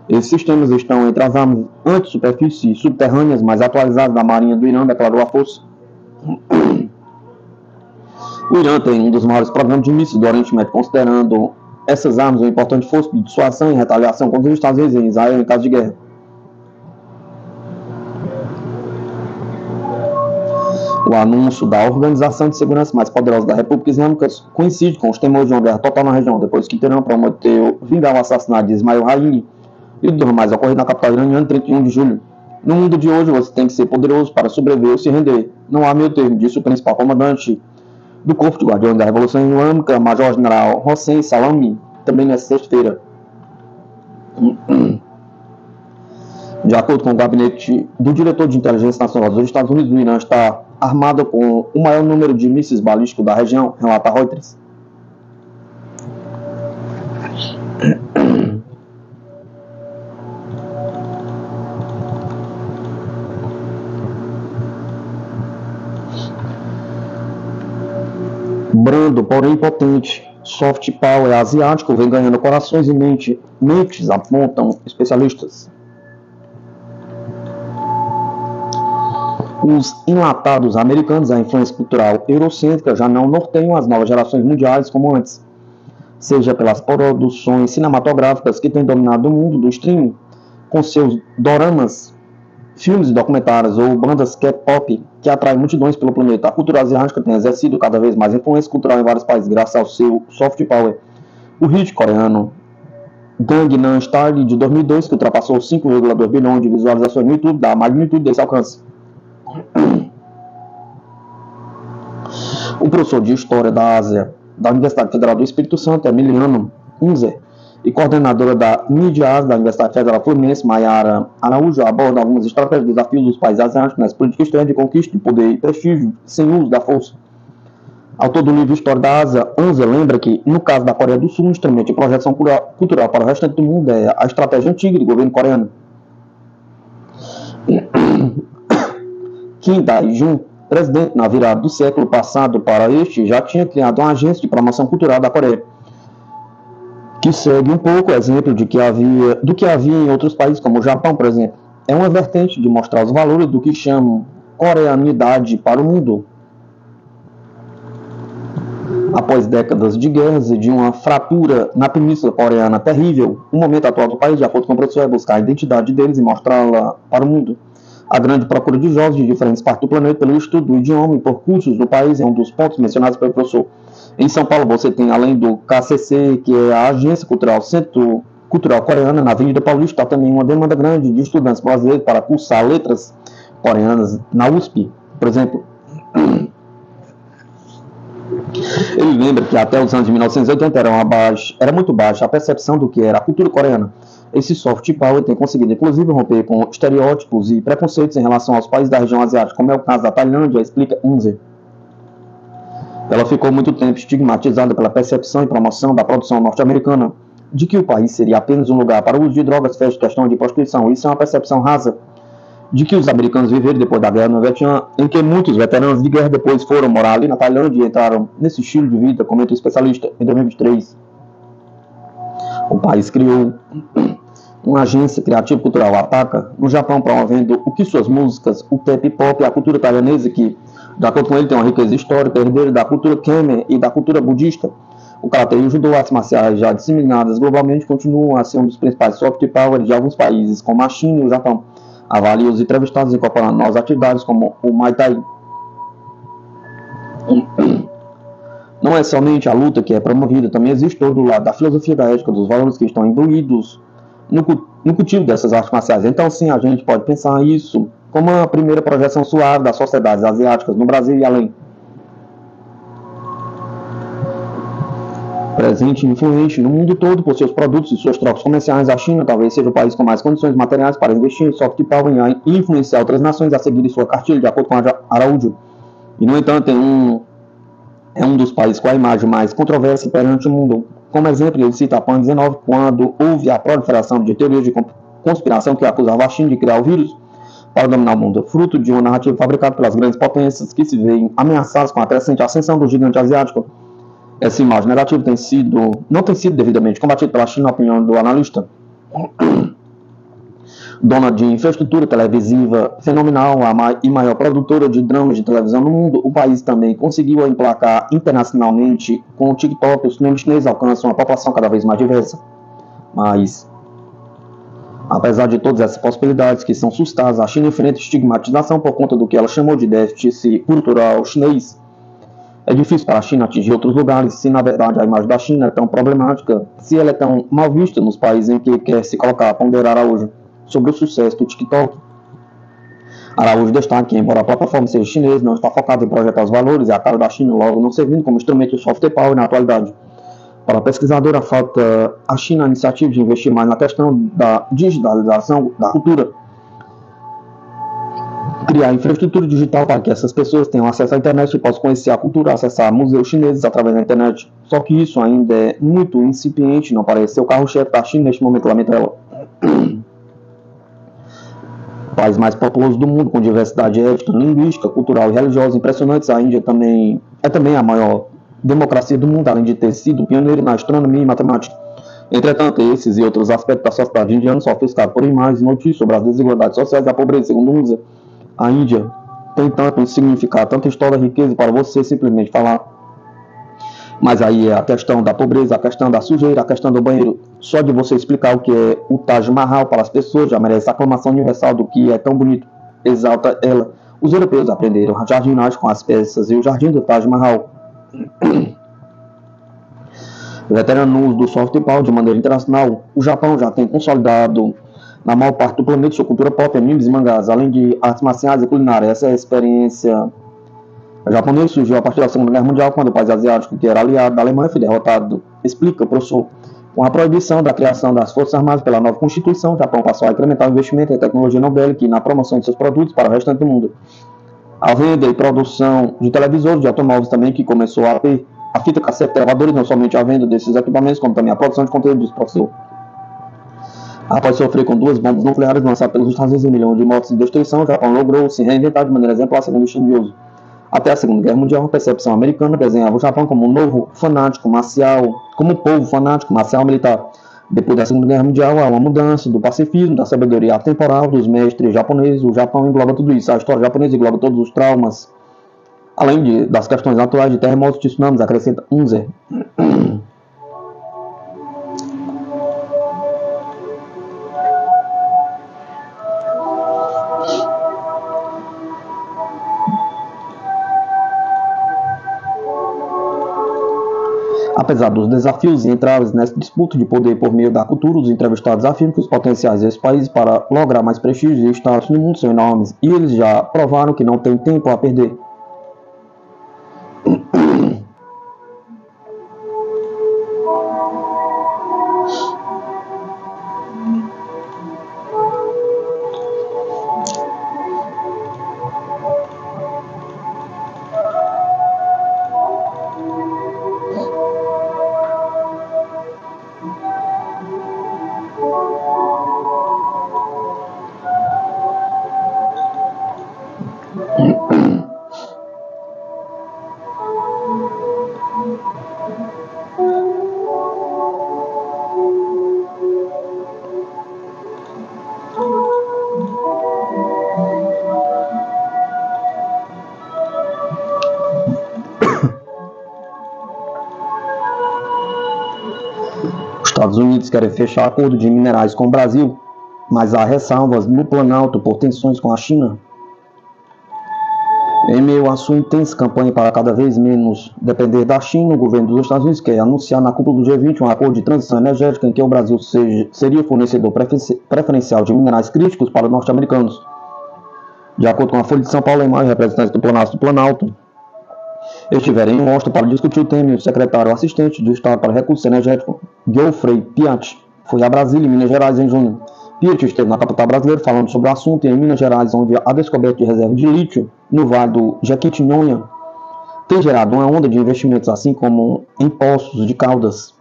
Esses sistemas estão entre as armas anti-superfície subterrâneas mais atualizadas da Marinha do Irã, declarou a força. O Irã tem um dos maiores programas de mísseis do Oriente Médio, considerando essas armas uma importante força de dissuasão e retaliação contra os Estados Unidos e Israel em caso de guerra. O anúncio da Organização de Segurança mais poderosa da República Islâmica coincide com os temores de uma guerra total na região, depois que Teherã prometeu vingar o assassinato de Ismail Haniyeh e dos mais ocorrido na capital iraniana em 31 de julho. No mundo de hoje, você tem que ser poderoso para sobreviver ou se render. Não há meio termo, disse o principal comandante do Corpo de Guardiões da Revolução Islâmica, Major-General Hossein Salami, também nesta sexta-feira. De acordo com o gabinete do diretor de inteligência nacional dos Estados Unidos, o Irã está armado com o maior número de mísseis balísticos da região, relata Reuters. Brando, porém potente, soft power asiático vem ganhando corações e mentes, apontam especialistas. Os enlatados americanos, a influência cultural eurocêntrica, já não norteiam as novas gerações mundiais como antes, seja pelas produções cinematográficas que têm dominado o mundo do streaming, com seus doramas, filmes e documentários ou bandas K-pop que atraem multidões pelo planeta. A cultura asiática tem exercido cada vez mais influência cultural em vários países, graças ao seu soft power. O hit coreano Gangnam Style de 2002, que ultrapassou 5,2 bilhões de visualizações no YouTube, dá a magnitude desse alcance. O professor de História da Ásia da Universidade Federal do Espírito Santo, Emiliano Unzer, e coordenadora da Mídia Ásia da Universidade Federal Fluminense, Maiara Araújo, aborda algumas estratégias e desafios dos países asiáticos nas políticas externas de conquista de poder e prestígio sem uso da força. Autor do livro História da Ásia, Unzer lembra que, no caso da Coreia do Sul, um instrumento de projeção cultural para o restante do mundo é a estratégia antiga do governo coreano. Kim Dae-jung, presidente na virada do século passado para este, já tinha criado uma agência de promoção cultural da Coreia, que segue um pouco o exemplo do que havia em outros países, como o Japão, por exemplo. É uma vertente de mostrar os valores do que chamam coreanidade para o mundo. Após décadas de guerras e de uma fratura na Península Coreana terrível, o momento atual do país, de acordo com o professor, é buscar a identidade deles e mostrá-la para o mundo. A grande procura de jovens de diferentes partes do planeta pelo estudo do idioma e por cursos no país é um dos pontos mencionados pelo professor. Em São Paulo você tem, além do KCC, que é a Agência Cultural Centro Cultural Coreana, na Avenida Paulista, também uma demanda grande de estudantes brasileiros para cursar letras coreanas na USP, por exemplo. Ele lembra que até os anos de 1980 era muito baixa a percepção do que era a cultura coreana. Esse soft power tem conseguido, inclusive, romper com estereótipos e preconceitos em relação aos países da região asiática, como é o caso da Tailândia, explica Unzer. Ela ficou muito tempo estigmatizada pela percepção e promoção da produção norte-americana, de que o país seria apenas um lugar para o uso de drogas, festa, questão de prostituição. Isso é uma percepção rasa de que os americanos viveram depois da guerra no Vietnã, em que muitos veteranos de guerra depois foram morar ali na Tailândia e entraram nesse estilo de vida, comenta o especialista, em 2023. O país criou uma agência criativa cultural, a Ataka, no Japão, promovendo o que suas músicas, o K-pop e a cultura taiwanesa, que, de acordo com ele, tem uma riqueza histórica, herdeira da cultura Khmer e da cultura budista. O karatê e o judô, artes marciais já disseminadas globalmente, continuam a ser um dos principais soft power de alguns países, como a China e o Japão. Avalia os entrevistados incorporando novas atividades, como o Muay Thai. Não é somente a luta que é promovida, também existe todo o lado da filosofia, da ética, dos valores que estão imbuídos no cultivo dessas artes marciais. Então, sim, a gente pode pensar isso como a primeira projeção suave das sociedades asiáticas no Brasil e além. Presente e influente no mundo todo por seus produtos e suas trocas comerciais, a China talvez seja o país com mais condições materiais para investir em soft power e influenciar outras nações a seguir sua cartilha, de acordo com Araújo. E, no entanto, é um dos países com a imagem mais controversa perante o mundo. Como exemplo, ele cita a Pan-19, quando houve a proliferação de teorias de conspiração que acusava a China de criar o vírus para dominar o mundo, fruto de uma narrativa fabricada pelas grandes potências que se veem ameaçadas com a crescente ascensão do gigante asiático. Essa imagem negativa não tem sido devidamente combatida pela China, na opinião do analista. Dona de infraestrutura televisiva fenomenal, e maior produtora de dramas de televisão no mundo, o país também conseguiu emplacar internacionalmente com o TikTok. Os cinemas chineses alcançam uma população cada vez mais diversa. Mas Apesar de todas essas possibilidades que são suscitadas, a China enfrenta estigmatização por conta do que ela chamou de déficit cultural chinês. É difícil para a China atingir outros lugares, se na verdade a imagem da China é tão problemática, se ela é tão mal vista nos países em que quer se colocar, ponderar Araújo sobre o sucesso do TikTok. Araújo destaca que, embora a plataforma seja chinesa, não está focada em projetar os valores e a cara da China, logo não servindo como instrumento de soft power na atualidade. Para a pesquisadora, falta à China a iniciativa de investir mais na questão da digitalização da cultura. Criar infraestrutura digital para que essas pessoas tenham acesso à internet e possam conhecer a cultura, acessar museus chineses através da internet. Só que isso ainda é muito incipiente, não parece ser o carro-chefe da China neste momento, lamenta ela. O país mais populoso do mundo, com diversidade étnica, linguística, cultural e religiosa impressionantes, a Índia é também a maior democracia do mundo, além de ter sido pioneiro na astronomia e matemática. Entretanto, esses e outros aspectos da sociedade indiana são ofuscados por imagens e notícias sobre as desigualdades sociais e a pobreza. Segundo Unza, a Índia tem tanto significado, tanta história e riqueza para você simplesmente falar. Mas aí é a questão da pobreza, a questão da sujeira, a questão do banheiro. Só de você explicar o que é o Taj Mahal para as pessoas já merece a aclamação universal do que é tão bonito. Exalta ela. Os europeus aprenderam a jardinagem com as peças e o jardim do Taj Mahal. Veterano no uso do soft power de maneira internacional, o Japão já tem consolidado na maior parte do planeta sua cultura pop, animes e mangás, além de artes marciais e culinária. Essa é a experiência japonesa surgiu a partir da Segunda Guerra Mundial, quando o país asiático, que era aliado da Alemanha, foi derrotado. Explica o professor. Com a proibição da criação das Forças Armadas pela nova Constituição, o Japão passou a incrementar o investimento em tecnologia não bélica e na promoção de seus produtos para o restante do mundo. A venda e produção de televisores, de automóveis também, que começou a ter a fita cassete, gravadores, não somente a venda desses equipamentos, como também a produção de conteúdo dos professor. Após sofrer com 2 bombas nucleares lançadas pelos Estados Unidos e milhões de mortes e destruição, o Japão logrou se reinventar de maneira exemplar segundo o estudioso. Até a Segunda Guerra Mundial, a percepção americana desenhava o Japão como um novo fanático marcial, como um povo fanático marcial militar. Depois da Segunda Guerra Mundial, há uma mudança do pacifismo, da sabedoria atemporal dos mestres japoneses. O Japão engloba tudo isso. A história japonesa engloba todos os traumas, além das questões naturais de terremotos e tsunamis, acrescenta Unzer. Apesar dos desafios e entraves nessa disputa de poder por meio da cultura, os entrevistados afirmam que os potenciais desses países para lograr mais prestígio e status no mundo são enormes, e eles já provaram que não têm tempo a perder. Os Estados Unidos querem fechar acordo de minerais com o Brasil, mas há ressalvas no Planalto por tensões com a China. Em meio à sua intensa campanha para cada vez menos depender da China, o governo dos Estados Unidos quer anunciar na cúpula do G20 um acordo de transição energética em que o Brasil seria fornecedor preferencial de minerais críticos para os norte-americanos. De acordo com a Folha de São Paulo, em maio, representantes do Planalto estiveram em Washington para discutir o tema, e o secretário assistente do Estado para Recursos Energéticos, Geoffrey Piat, foi a Brasília, em Minas Gerais, em junho. Piat esteve na capital brasileira falando sobre o assunto, e em Minas Gerais, onde a descoberta de reserva de lítio no vale do Jequitinhonha tem gerado uma onda de investimentos, assim como em poços de Caldas.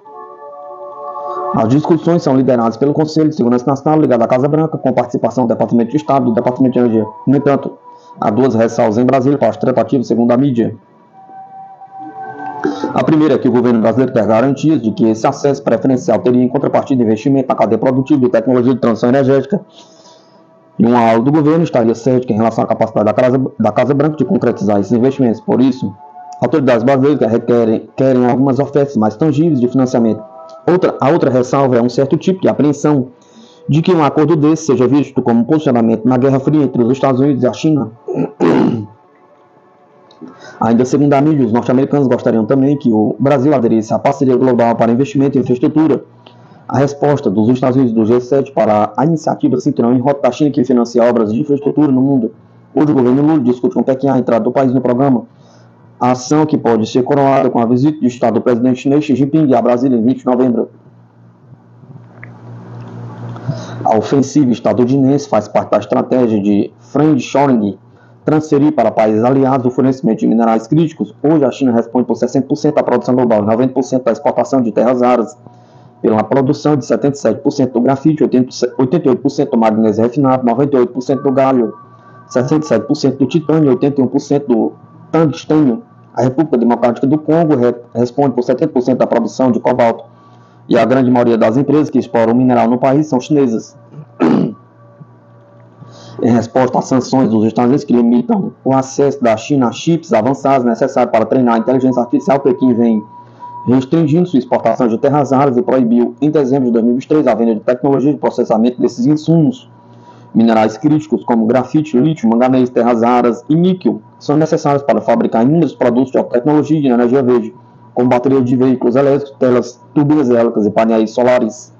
As discussões são lideradas pelo Conselho de Segurança Nacional, ligado à Casa Branca, com participação do Departamento de Estado e do Departamento de Energia. No entanto, há 2 ressalvas em Brasília para as tratativas, segundo a mídia. A primeira é que o governo brasileiro quer garantias de que esse acesso preferencial teria em contrapartida investimento na cadeia produtiva e tecnologia de transição energética. E uma ala do governo estaria cética em relação à capacidade da Casa Branca de concretizar esses investimentos. Por isso, autoridades brasileiras querem algumas ofertas mais tangíveis de financiamento. A outra ressalva é um certo tipo de apreensão de que um acordo desse seja visto como um posicionamento na Guerra Fria entre os Estados Unidos e a China. Ainda segundo a mídia, os norte-americanos gostariam também que o Brasil aderisse à parceria global para investimento em infraestrutura. A resposta dos Estados Unidos do G7 para a iniciativa Cinturão em Rota da China, que financia obras de infraestrutura no mundo. Hoje o governo Lula discute com Pequim a entrada do país no programa. A ação que pode ser coroada com a visita de Estado do presidente chinês Xi Jinping a Brasília em 20 de novembro. A ofensiva estadunidense faz parte da estratégia de friendshoring, transferir para países aliados o fornecimento de minerais críticos. Hoje a China responde por 60% da produção global e 90% da exportação de terras raras, pela produção de 77% do grafite, 88% do magnésio refinado, 98% do galho, 67% do titânio e 81% do tungstênio. A República Democrática do Congo responde por 70% da produção de cobalto, e a grande maioria das empresas que exploram o mineral no país são chinesas. Em resposta às sanções dos Estados Unidos que limitam o acesso da China a chips avançados necessários para treinar a inteligência artificial, Pequim vem restringindo sua exportação de terras raras e proibiu, em dezembro de 2023, a venda de tecnologia de processamento desses insumos. Minerais críticos como grafite, lítio, manganês, terras raras e níquel são necessários para fabricar inúmeros produtos de alta tecnologia e de energia verde, como baterias de veículos elétricos, telas, turbinas eólicas e painéis solares.